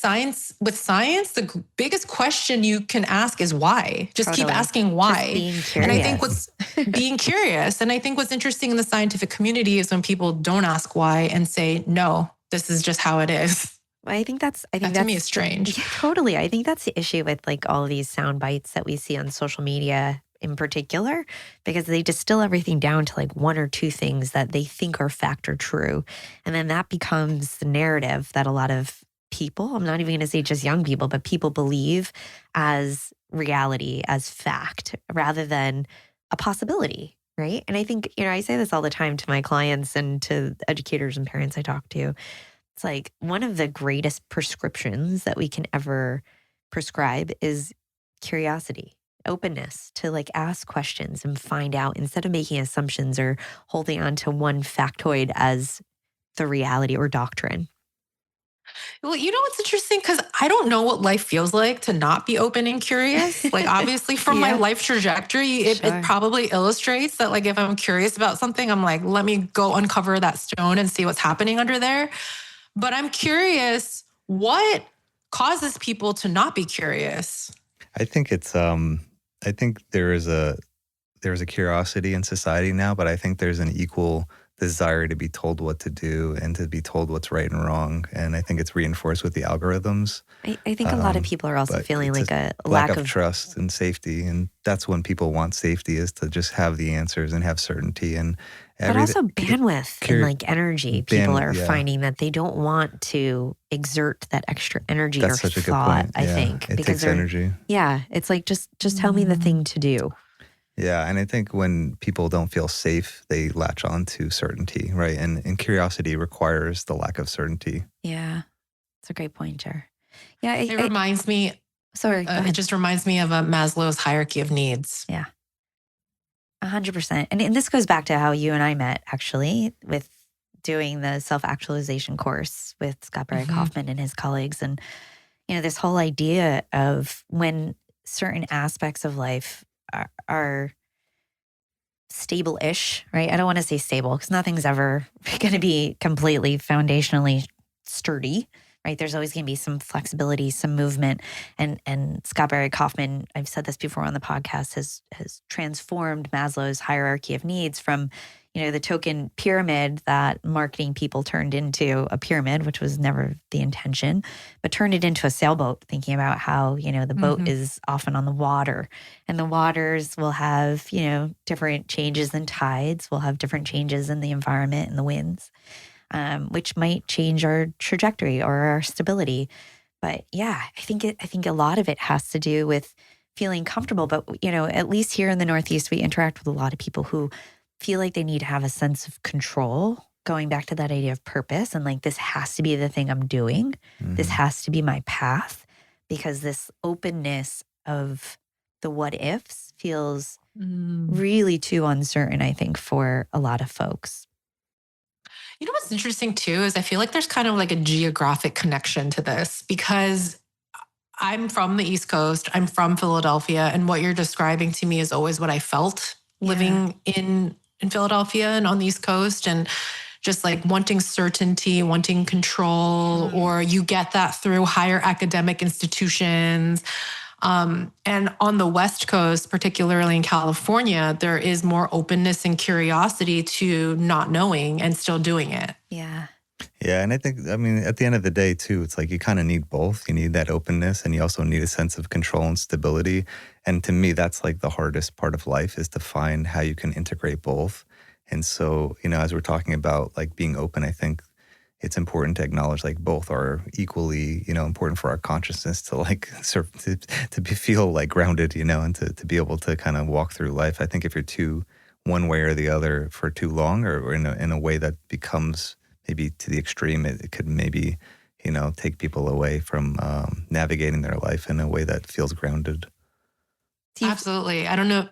Speaker 3: with science, the biggest question you can ask is why. Just keep asking why.
Speaker 4: Just being curious.
Speaker 3: And I think what's being curious. And I think what's interesting in the scientific community is when people don't ask why and say, no, this is just how it is.
Speaker 4: I think that
Speaker 3: to me is strange.
Speaker 4: Yeah, totally. I think that's the issue with like all of these sound bites that we see on social media in particular, because they distill everything down to like one or two things that they think are fact or true. And then that becomes the narrative that a lot of people, I'm not even going to say just young people, but people believe as reality, as fact, rather than a possibility. Right. And I think, I say this all the time to my clients and to educators and parents I talk to. It's like one of the greatest prescriptions that we can ever prescribe is curiosity, openness to like ask questions and find out instead of making assumptions or holding on to one factoid as the reality or doctrine.
Speaker 3: Well, what's interesting? Because I don't know what life feels like to not be open and curious. Like, obviously, from my life trajectory, it probably illustrates that, like, if I'm curious about something, I'm like, let me go uncover that stone and see what's happening under there. But I'm curious, what causes people to not be curious?
Speaker 2: I think it's I think there's a curiosity in society now, but I think there's an equal desire to be told what to do and to be told what's right and wrong. And I think it's reinforced with the algorithms.
Speaker 4: I think a lot of people are also feeling like a
Speaker 2: lack of trust and safety. And that's when people want safety, is to just have the answers and have certainty. But
Speaker 4: also bandwidth and like energy. People are finding that they don't want to exert that extra energy
Speaker 2: that's
Speaker 4: or
Speaker 2: such a
Speaker 4: thought,
Speaker 2: good point.
Speaker 4: I think.
Speaker 2: It takes energy.
Speaker 4: Yeah. It's like, just tell me the thing to do.
Speaker 2: Yeah, and I think when people don't feel safe, they latch on to certainty, right? And curiosity requires the lack of certainty.
Speaker 4: Yeah, it's a great point, Jer. Yeah,
Speaker 3: it reminds me.
Speaker 4: Sorry,
Speaker 3: it just reminds me of Maslow's hierarchy of needs.
Speaker 4: Yeah, 100%. And this goes back to how you and I met, actually, with doing the self-actualization course with Scott Barry Kaufman and his colleagues, and this whole idea of when certain aspects of life are stable-ish, right? I don't want to say stable because nothing's ever going to be completely foundationally sturdy, right? There's always going to be some flexibility, some movement. And Scott Barry Kaufman, I've said this before on the podcast, has transformed Maslow's hierarchy of needs from, the token pyramid that marketing people turned into a pyramid, which was never the intention, but turned it into a sailboat, thinking about how, the boat is often on the water, and the waters will have, different changes in tides, will have different changes in the environment and the winds, which might change our trajectory or our stability. But yeah, I think a lot of it has to do with feeling comfortable. But, at least here in the Northeast, we interact with a lot of people who feel like they need to have a sense of control, going back to that idea of purpose and like, this has to be the thing I'm doing. This has to be my path, because this openness of the what ifs feels really too uncertain, I think, for a lot of folks.
Speaker 3: What's interesting too is I feel like there's kind of like a geographic connection to this, because I'm from the East Coast, I'm from Philadelphia, and what you're describing to me is always what I felt living in Philadelphia and on the East Coast, and just like wanting certainty, wanting control, or you get that through higher academic institutions. And on the West Coast, particularly in California, there is more openness and curiosity to not knowing and still doing it.
Speaker 4: Yeah.
Speaker 2: Yeah, and I think, I mean, at the end of the day, too, it's like you kind of need both. You need that openness, and you also need a sense of control and stability. And to me, that's like the hardest part of life, is to find how you can integrate both. And so, you know, as we're talking about like being open, I think it's important to acknowledge like both are equally, you know, important for our consciousness to like feel like grounded, you know, and to be able to kind of walk through life. I think if you're too one way or the other for too long, or in a way that becomes maybe to the extreme, it could maybe, you know, take people away from navigating their life in a way that feels grounded.
Speaker 3: Absolutely. I don't know.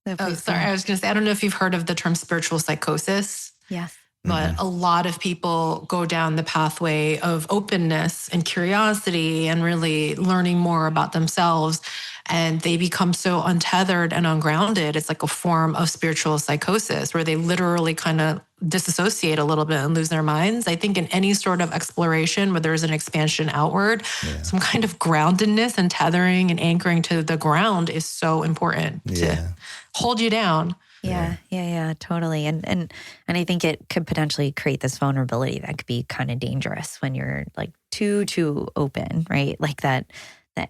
Speaker 4: No,
Speaker 3: Oh,
Speaker 4: please
Speaker 3: sorry.
Speaker 4: go.
Speaker 3: I was going to say, I don't know if you've heard of the term spiritual psychosis.
Speaker 4: Yes.
Speaker 3: But a lot of people go down the pathway of openness and curiosity and really learning more about themselves. And they become so untethered and ungrounded. It's like a form of spiritual psychosis where they literally kind of disassociate a little bit and lose their minds. I think in any sort of exploration where there's an expansion outward, some kind of groundedness and tethering and anchoring to the ground is so important to hold you down.
Speaker 4: Yeah, totally. And I think it could potentially create this vulnerability that could be kind of dangerous when you're like too open, right? Like that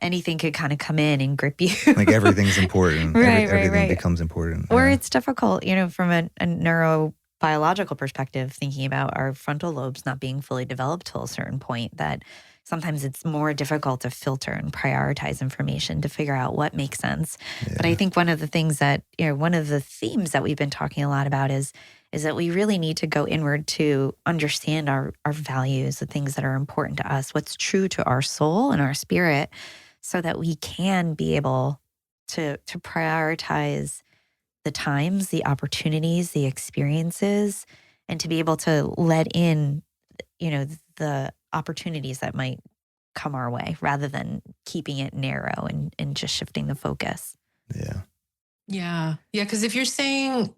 Speaker 4: anything could kind of come in and grip you.
Speaker 2: Like everything's important. Everything
Speaker 4: right.
Speaker 2: becomes important.
Speaker 4: Or it's difficult, you know, from a neurobiological perspective, thinking about our frontal lobes not being fully developed till a certain point, that sometimes it's more difficult to filter and prioritize information to figure out what makes sense. Yeah. But I think one of the things that, you know, one of the themes that we've been talking a lot about is that we really need to go inward to understand our values, the things that are important to us, what's true to our soul and our spirit, so that we can be able to prioritize the times, the opportunities, the experiences, and to be able to let in, you know, the opportunities that might come our way rather than keeping it narrow and just shifting the focus.
Speaker 3: Yeah. Because if you're saying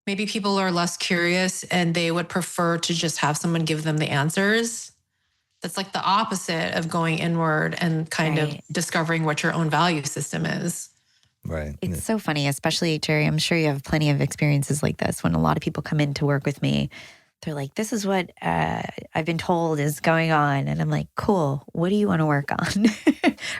Speaker 3: maybe people are less curious and they would prefer to just have someone give them the answers, that's like the opposite of going inward and kind of discovering what your own value system is.
Speaker 2: Right.
Speaker 4: It's so funny, especially, Jerry, I'm sure you have plenty of experiences like this when a lot of people come in to work with me. They're like, this is what I've been told is going on. And I'm like, cool, what do you want to work on?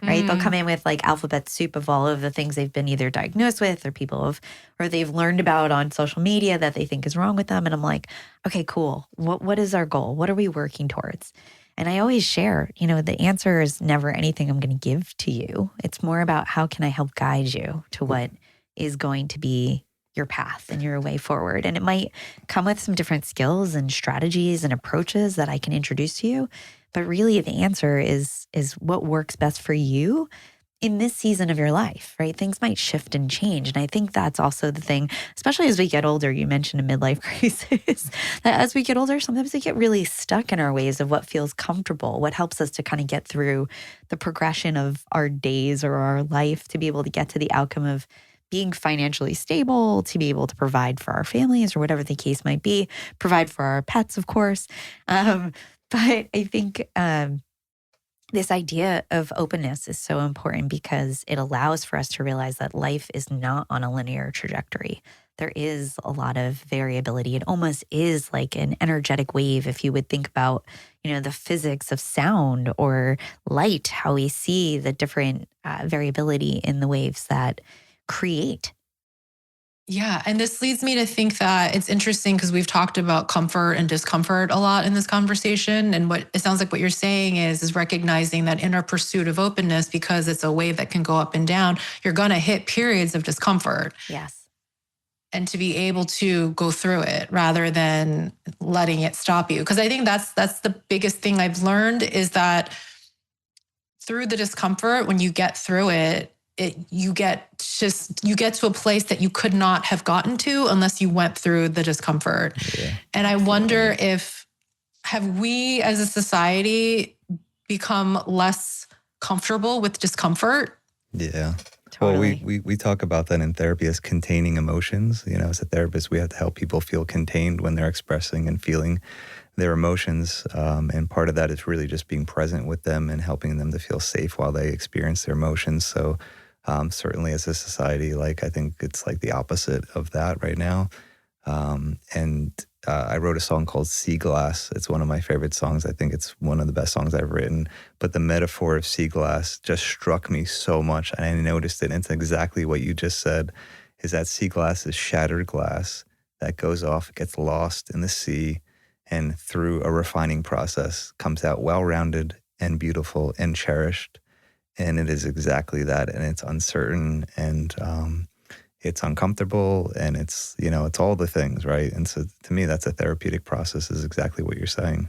Speaker 4: Right? They'll come in with like alphabet soup of all of the things they've been either diagnosed with or they've learned about on social media that they think is wrong with them. And I'm like, okay, cool. What is our goal? What are we working towards? And I always share, you know, the answer is never anything I'm going to give to you. It's more about how can I help guide you to what is going to be your path and your way forward. And it might come with some different skills and strategies and approaches that I can introduce to you. But really the answer is what works best for you in this season of your life, right? Things might shift and change. And I think that's also the thing, especially as we get older. You mentioned a midlife crisis, that as we get older, sometimes we get really stuck in our ways of what feels comfortable, what helps us to kind of get through the progression of our days or our life to be able to get to the outcome of being financially stable, to be able to provide for our families or whatever the case might be, provide for our pets, of course. But I think this idea of openness is so important because it allows for us to realize that life is not on a linear trajectory. There is a lot of variability. It almost is like an energetic wave if you would think about, you know, the physics of sound or light, how we see the different variability in the waves that create.
Speaker 3: Yeah. And this leads me to think that it's interesting because we've talked about comfort and discomfort a lot in this conversation. And what it sounds like what you're saying is recognizing that in our pursuit of openness, because it's a wave that can go up and down, you're going to hit periods of discomfort.
Speaker 4: Yes.
Speaker 3: And to be able to go through it rather than letting it stop you. Because I think that's the biggest thing I've learned is that through the discomfort, when you get through it, you get to a place that you could not have gotten to unless you went through the discomfort. Yeah, and I wonder have we as a society become less comfortable with discomfort?
Speaker 2: Yeah.
Speaker 4: Totally.
Speaker 2: Well, we talk about that in therapy as containing emotions. You know, as a therapist, we have to help people feel contained when they're expressing and feeling their emotions. And part of that is really just being present with them and helping them to feel safe while they experience their emotions. So certainly as a society, like I think it's like the opposite of that right now. I wrote a song called Sea Glass. It's one of my favorite songs. I think it's one of the best songs I've written. But the metaphor of sea glass just struck me so much. And I noticed it. And it's exactly what you just said, is that sea glass is shattered glass that goes off, gets lost in the sea, and through a refining process comes out well-rounded and beautiful and cherished. And it is exactly that. And it's uncertain and it's uncomfortable and it's, it's all the things, right? And so to me, that's a therapeutic process, is exactly what you're saying.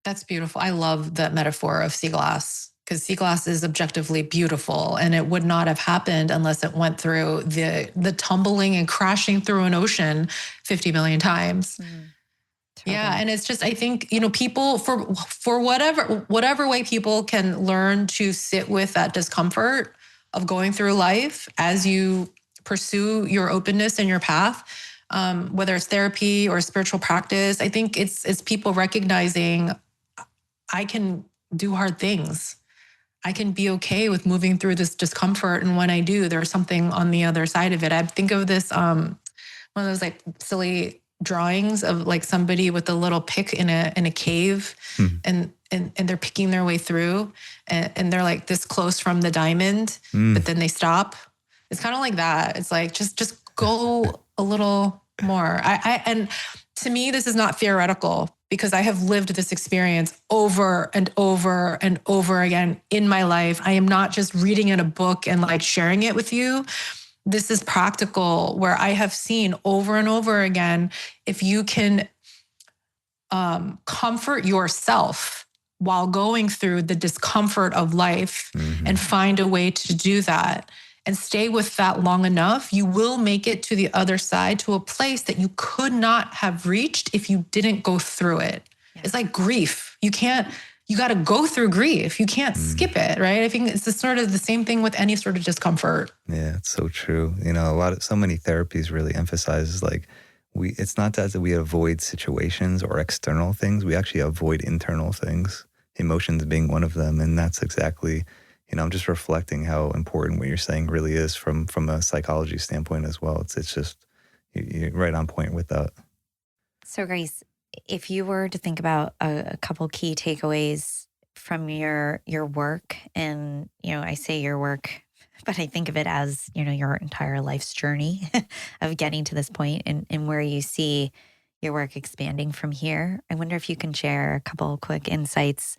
Speaker 3: That's beautiful. I love the metaphor of sea glass, because sea glass is objectively beautiful, and it would not have happened unless it went through the tumbling and crashing through an ocean 50 million times. Totally. Yeah. And it's just, I think, people for whatever way people can learn to sit with that discomfort of going through life as you pursue your openness and your path, whether it's therapy or spiritual practice. I think it's people recognizing I can do hard things. I can be okay with moving through this discomfort. And when I do, there's something on the other side of it. I think of this, one of those like silly drawings of like somebody with a little pick in a cave, and they're picking their way through, and they're like this close from the diamond, but then they stop. It's kind of like that. It's like, just go a little more. And to me, this is not theoretical, because I have lived this experience over and over and over again in my life. I am not just reading in a book and like sharing it with you. This is practical, where I have seen over and over again, if you can comfort yourself while going through the discomfort of life, and find a way to do that and stay with that long enough, you will make it to the other side, to a place that you could not have reached if you didn't go through it. Yeah. It's like grief. You got to go through grief. You can't skip it, right? I think it's sort of the same thing with any sort of discomfort.
Speaker 2: Yeah, it's so true. So many therapies really emphasizes like, it's not that we avoid situations or external things. We actually avoid internal things, emotions being one of them. And that's exactly, I'm just reflecting how important what you're saying really is from a psychology standpoint as well. It's just, you're right on point with that.
Speaker 4: So Grace, if you were to think about a couple key takeaways from your work, and, I say your work, but I think of it as, your entire life's journey of getting to this point, and where you see your work expanding from here. I wonder if you can share a couple quick insights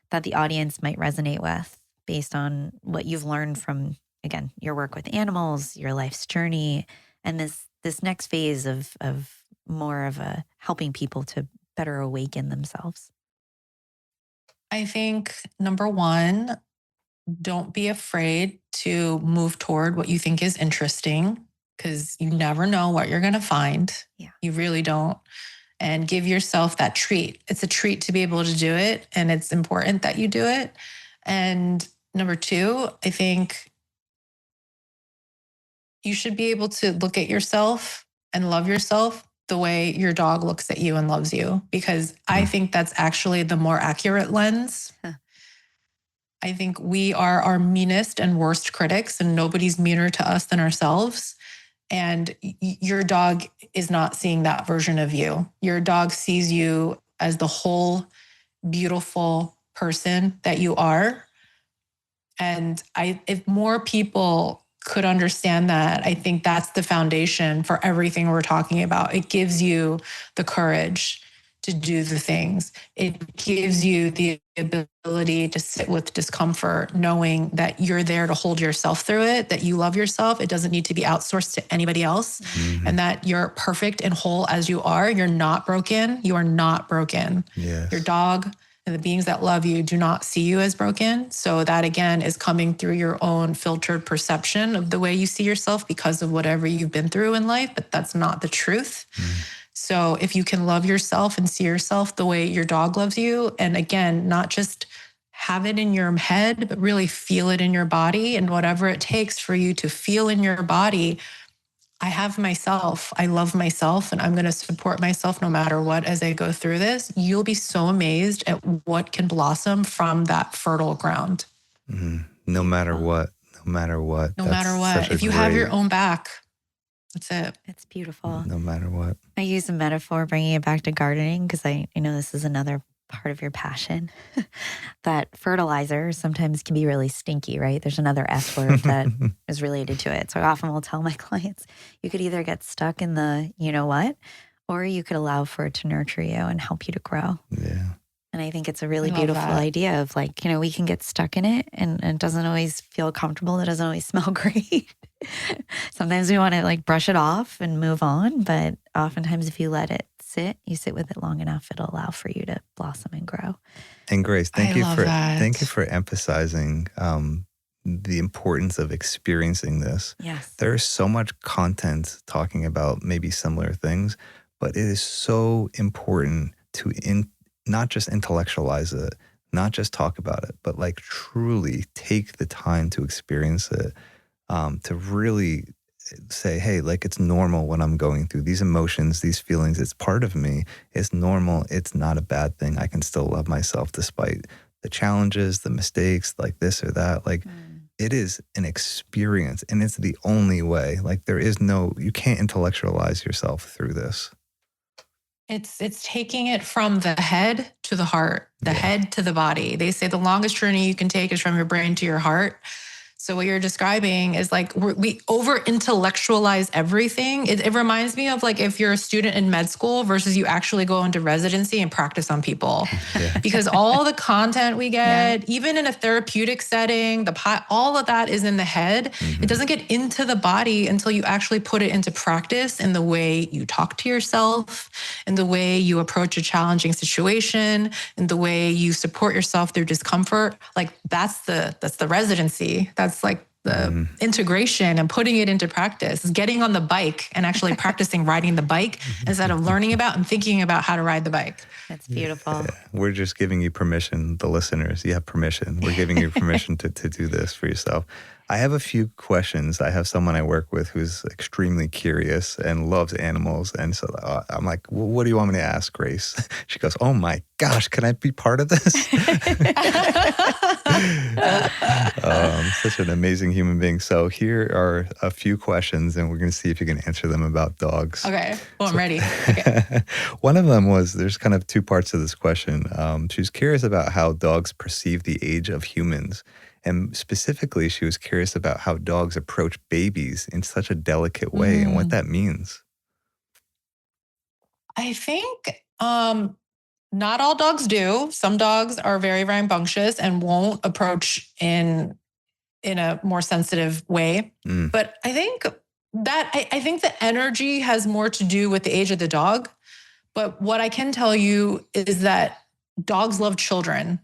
Speaker 4: that the audience might resonate with based on what you've learned from, again, your work with animals, your life's journey, and this next phase of more of a helping people to better awaken themselves.
Speaker 3: I think number one, don't be afraid to move toward what you think is interesting, because you never know what you're going to find. Yeah. You really don't. And give yourself that treat. It's a treat to be able to do it, and it's important that you do it. And number two, I think you should be able to look at yourself and love yourself the way your dog looks at you and loves you, because I think that's actually the more accurate lens. I think we are our meanest and worst critics, and nobody's meaner to us than ourselves. And your dog is not seeing that version of you. Your dog sees you as the whole beautiful person that you are. And if more people could understand that, I think that's the foundation for everything we're talking about. It gives you the courage to do the things. It gives you the ability to sit with discomfort, knowing that you're there to hold yourself through it, that you love yourself. It doesn't need to be outsourced to anybody else, and that you're perfect and whole as you are. You're not broken. You are not broken.
Speaker 2: Yes.
Speaker 3: Your dog and the beings that love you do not see you as broken. So that, again, is coming through your own filtered perception of the way you see yourself because of whatever you've been through in life, but that's not the truth. So if you can love yourself and see yourself the way your dog loves you, and again, not just have it in your head, but really feel it in your body, and whatever it takes for you to feel in your body I have myself, I love myself, and I'm going to support myself no matter what as I go through this, you'll be so amazed at what can blossom from that fertile ground.
Speaker 2: No matter what, no matter what.
Speaker 3: No
Speaker 2: That's
Speaker 3: matter what.
Speaker 2: such a
Speaker 3: If you have your
Speaker 2: great,
Speaker 3: own back, that's it.
Speaker 4: It's beautiful.
Speaker 2: no matter what.
Speaker 4: I use a metaphor bringing it back to gardening because I know this is another part of your passion. That fertilizer sometimes can be really stinky, right? There's another S word that is related to it. So I often will tell my clients, you could either get stuck in the you know what, or you could allow for it to nurture you and help you to grow.
Speaker 2: Yeah.
Speaker 4: And I think it's a really
Speaker 3: I love
Speaker 4: beautiful
Speaker 3: that.
Speaker 4: idea of like, we can get stuck in it and it doesn't always feel comfortable. It doesn't always smell great. Sometimes we want to like brush it off and move on. But oftentimes if you let it sit, you sit with it long enough, it'll allow for you to blossom and grow.
Speaker 2: And Grace,
Speaker 3: I love that.
Speaker 2: thank you for emphasizing the importance of experiencing this.
Speaker 4: Yes.
Speaker 2: There's so much content talking about maybe similar things, but it is so important to not just intellectualize it, not just talk about it, but like truly take the time to experience it, to really say, hey, like it's normal when I'm going through these emotions, these feelings. It's part of me. It's normal. It's not a bad thing. I can still love myself despite the challenges, the mistakes, like this or that. Like it is an experience and it's the only way. Like you can't intellectualize yourself through this.
Speaker 3: It's taking it from the head to the heart, the head to the body. They say the longest journey you can take is from your brain to your heart. So what you're describing is like we over intellectualize everything. It reminds me of like if you're a student in med school versus you actually go into residency and practice on people.
Speaker 2: Yeah.
Speaker 3: Because all the content we get, even in a therapeutic setting, all of that is in the head. It doesn't get into the body until you actually put it into practice in the way you talk to yourself, in the way you approach a challenging situation, in the way you support yourself through discomfort. Like that's the residency. That's like the integration and putting it into practice, is getting on the bike and actually practicing riding the bike instead of learning about and thinking about how to ride the bike.
Speaker 4: That's beautiful.
Speaker 2: Yeah. We're just giving you permission, the listeners. You have permission. We're giving you permission to do this for yourself. I have a few questions. I have someone I work with who's extremely curious and loves animals. And so I'm like, well, what do you want me to ask, Grace? She goes, oh my gosh, can I be part of this? Such an amazing human being. So here are a few questions and we're going to see if you can answer them about dogs.
Speaker 3: Okay. Well, I'm ready. Okay.
Speaker 2: One of them was, there's kind of two parts to this question. She's curious about how dogs perceive the age of humans. And specifically, she was curious about how dogs approach babies in such a delicate way and what that means.
Speaker 3: I think not all dogs do. Some dogs are very rambunctious and won't approach in a more sensitive way. But I think I think the energy has more to do with the age of the dog. But what I can tell you is that dogs love children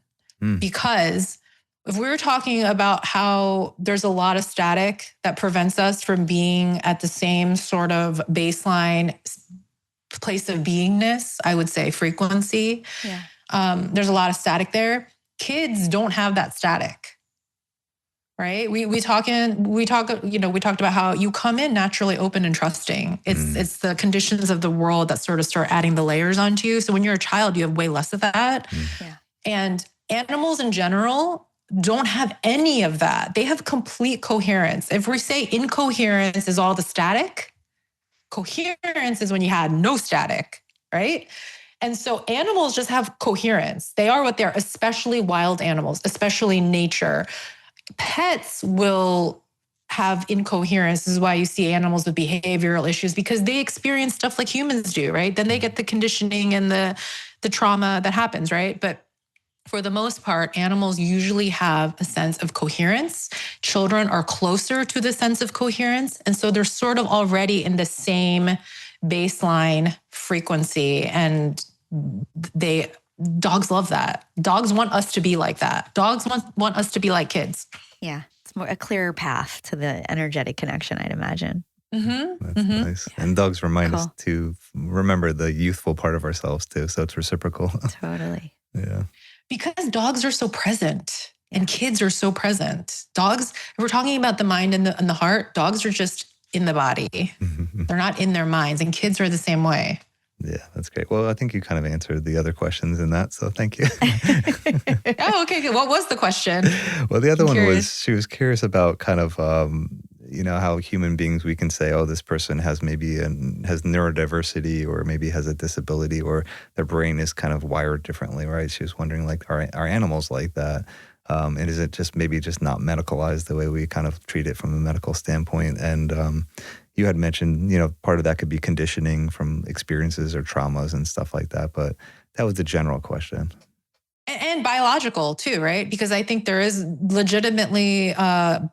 Speaker 3: because if we were talking about how there's a lot of static that prevents us from being at the same sort of baseline place of beingness, I would say frequency. Yeah. There's a lot of static there. Kids don't have that static, right? We talked about how you come in naturally open and trusting. It's the conditions of the world that sort of start adding the layers onto you. So when you're a child, you have way less of that. Yeah. And animals in general don't have any of that. They have complete coherence. If we say incoherence is all the static, coherence is when you had no static, right? And so animals just have coherence. They are what they are, especially wild animals, especially nature. Pets will have incoherence. This is why you see animals with behavioral issues, because they experience stuff like humans do, right? Then they get the conditioning and the trauma that happens, right? But for the most part, animals usually have a sense of coherence. Children are closer to the sense of coherence. And so they're sort of already in the same baseline frequency. And dogs love that. Dogs want us to be like that. Dogs want us to be like kids.
Speaker 4: Yeah. It's more a clearer path to the energetic connection, I'd imagine.
Speaker 2: That's nice. Yeah. And dogs remind us to remember the youthful part of ourselves too. So it's reciprocal.
Speaker 4: Totally.
Speaker 2: Yeah.
Speaker 3: Because dogs are so present and kids are so present. Dogs, if we're talking about the mind and the heart, dogs are just in the body. They're not in their minds. And kids are the same way.
Speaker 2: Yeah, that's great. Well, I think you kind of answered the other questions in that, so thank you.
Speaker 3: Oh, okay. What was the question?
Speaker 2: Well, the other
Speaker 3: I'm
Speaker 2: one
Speaker 3: curious.
Speaker 2: was she was curious about kind of how human beings we can say, oh, this person has has neurodiversity or maybe has a disability or their brain is kind of wired differently, right? She was wondering, like, are animals like that? And is it just maybe just not medicalized the way we kind of treat it from a medical standpoint? And you had mentioned, part of that could be conditioning from experiences or traumas and stuff like that. But that was the general question.
Speaker 3: And biological too, right? Because I think there is legitimately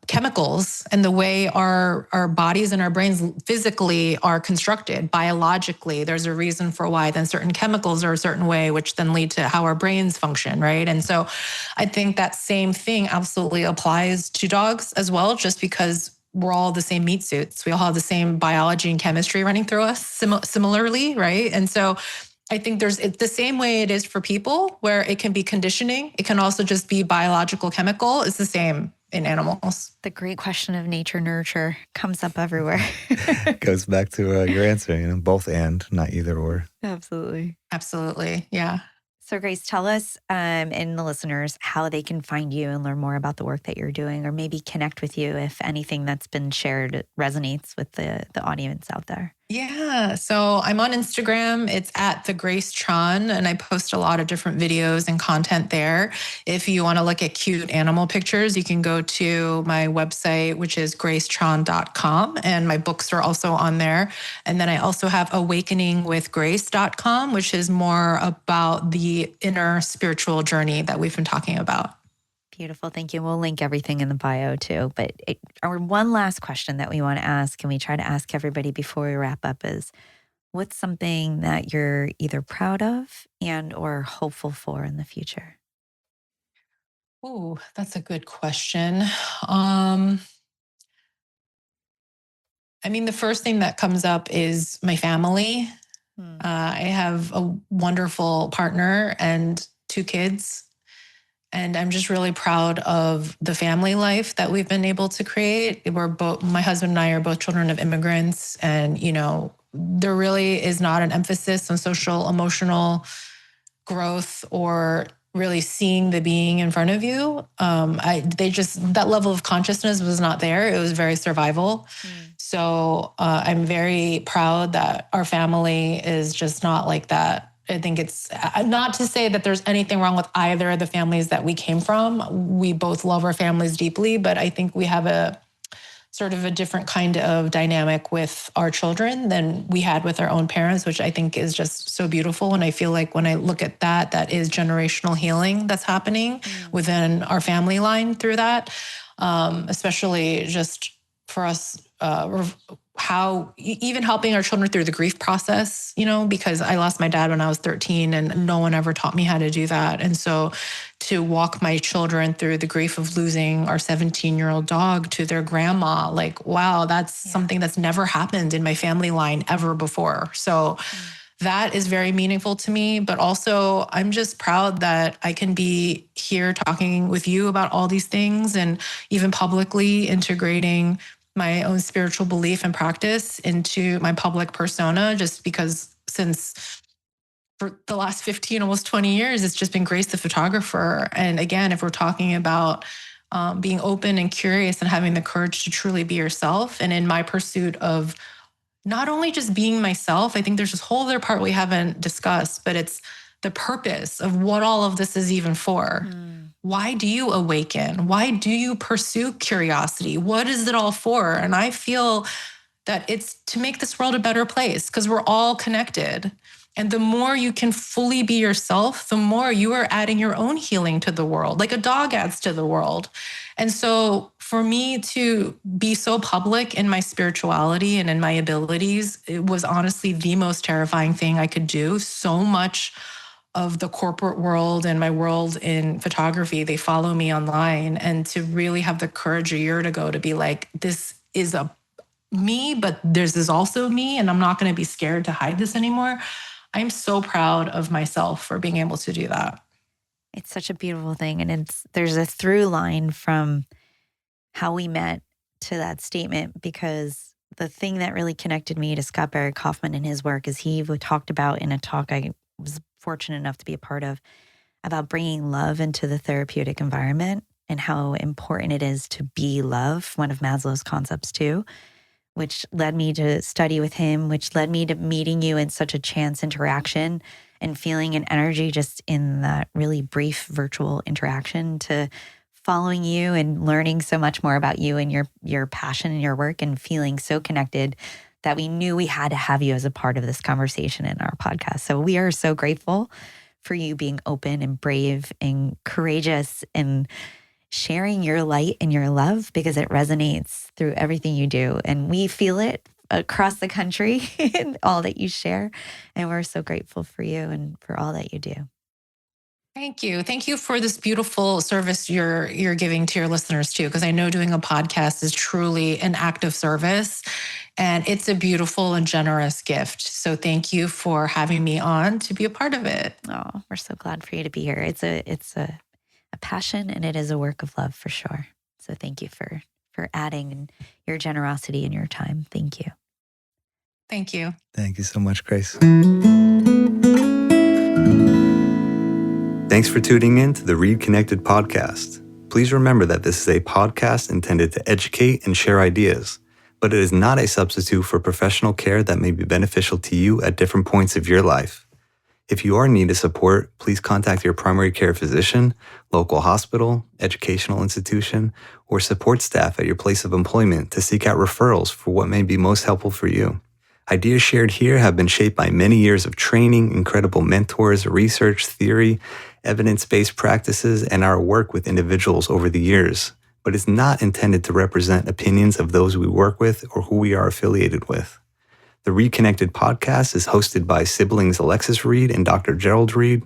Speaker 3: chemicals and the way our bodies and our brains physically are constructed biologically. There's a reason for why then certain chemicals are a certain way, which then lead to how our brains function, right? And so I think that same thing absolutely applies to dogs as well, just because we're all the same meat suits. We all have the same biology and chemistry running through us similarly, right? And so I think it's the same way it is for people, where it can be conditioning. It can also just be biological chemical. It's the same in animals.
Speaker 4: The great question of nature nurture comes up everywhere.
Speaker 2: Goes back to your answer, both and, not either or.
Speaker 4: Absolutely.
Speaker 3: Absolutely. Yeah.
Speaker 4: So Grace, tell us and the listeners how they can find you and learn more about the work that you're doing, or maybe connect with you if anything that's been shared resonates with the audience out there.
Speaker 3: Yeah. So I'm on Instagram. It's at the Grace Chon, and I post a lot of different videos and content there. If you want to look at cute animal pictures, you can go to my website, which is gracechon.com, and my books are also on there. And then I also have awakeningwithgrace.com, which is more about the inner spiritual journey that we've been talking about.
Speaker 4: Beautiful. Thank you. We'll link everything in the bio too. But our one last question that we want to ask, and we try to ask everybody before we wrap up, is what's something that you're either proud of and or hopeful for in the future?
Speaker 3: Oh, that's a good question. I mean, the first thing that comes up is my family. I have a wonderful partner and 2 kids. And I'm just really proud of the family life that we've been able to create. My husband and I are both children of immigrants. And, there really is not an emphasis on social, emotional growth or really seeing the being in front of you. That level of consciousness was not there. It was very survival. So I'm very proud that our family is just not like that. I think it's not to say that there's anything wrong with either of the families that we came from. We both love our families deeply, but I think we have a sort of a different kind of dynamic with our children than we had with our own parents, which I think is just so beautiful. And I feel like when I look at that, that is generational healing that's happening within our family line through that, especially just for us, how even helping our children through the grief process, because I lost my dad when I was 13 and no one ever taught me how to do that. And so to walk my children through the grief of losing our 17-year-old dog to their grandma, like, wow, that's something that's never happened in my family line ever before. So that is very meaningful to me. But also, I'm just proud that I can be here talking with you about all these things and even publicly integrating my own spiritual belief and practice into my public persona, just because since for the last 15, almost 20 years, it's just been Grace the photographer. And again, if we're talking about being open and curious and having the courage to truly be yourself, and in my pursuit of not only just being myself, I think there's this whole other part we haven't discussed, but it's the purpose of what all of this is even for. Why do you awaken? Why do you pursue curiosity? What is it all for? And I feel that it's to make this world a better place because we're all connected. And the more you can fully be yourself, the more you are adding your own healing to the world, like a dog adds to the world. And so for me to be so public in my spirituality and in my abilities, it was honestly the most terrifying thing I could do. So much of the corporate world and my world in photography, they follow me online. And to really have the courage a year ago to be like, this is me, but this is also me, and I'm not going to be scared to hide this anymore. I'm so proud of myself for being able to do that.
Speaker 4: It's such a beautiful thing. And there's a through line from how we met to that statement, because the thing that really connected me to Scott Barry Kaufman and his work is he talked about in a talk I was fortunate enough to be a part of about bringing love into the therapeutic environment and how important it is to be love, one of Maslow's concepts too, which led me to study with him, which led me to meeting you in such a chance interaction and feeling an energy just in that really brief virtual interaction to following you and learning so much more about you and your passion and your work and feeling so connected that we knew we had to have you as a part of this conversation in our podcast. So we are so grateful for you being open and brave and courageous and sharing your light and your love because it resonates through everything you do. And we feel it across the country in all that you share. And we're so grateful for you and for all that you do.
Speaker 3: Thank you. Thank you for this beautiful service you're giving to your listeners too, because I know doing a podcast is truly an act of service and it's a beautiful and generous gift. So thank you for having me on to be a part of it.
Speaker 4: Oh, we're so glad for you to be here. It's a passion and it is a work of love for sure. So thank you for adding your generosity and your time. Thank you.
Speaker 3: Thank you.
Speaker 2: Thank you so much, Grace. Thanks for tuning in to the ReidConnect-Ed podcast. Please remember that this is a podcast intended to educate and share ideas, but it is not a substitute for professional care that may be beneficial to you at different points of your life. If you are in need of support, please contact your primary care physician, local hospital, educational institution, or support staff at your place of employment to seek out referrals for what may be most helpful for you. Ideas shared here have been shaped by many years of training, incredible mentors, research, theory, evidence-based practices, and our work with individuals over the years, but it's not intended to represent opinions of those we work with or who we are affiliated with. The ReidConnect-Ed podcast is hosted by siblings Alexis Reid and Dr. Gerald Reid.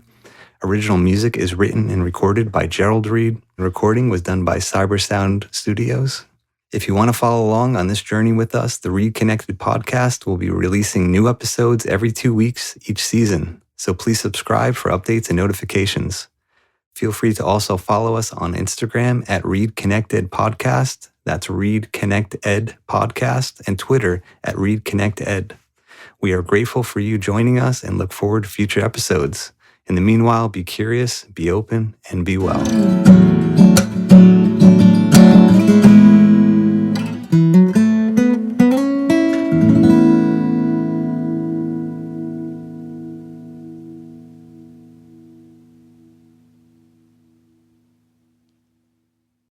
Speaker 2: Original music is written and recorded by Gerald Reid. Recording was done by Cybersound Studios. If you want to follow along on this journey with us, the ReidConnect-Ed podcast will be releasing new episodes every 2 weeks each season. So please subscribe for updates and notifications. Feel free to also follow us on Instagram at ReidConnect-Ed podcast. That's ReidConnect-Ed podcast, and Twitter at ReidConnect-Ed. We are grateful for you joining us and look forward to future episodes. In the meanwhile, be curious, be open, and be well.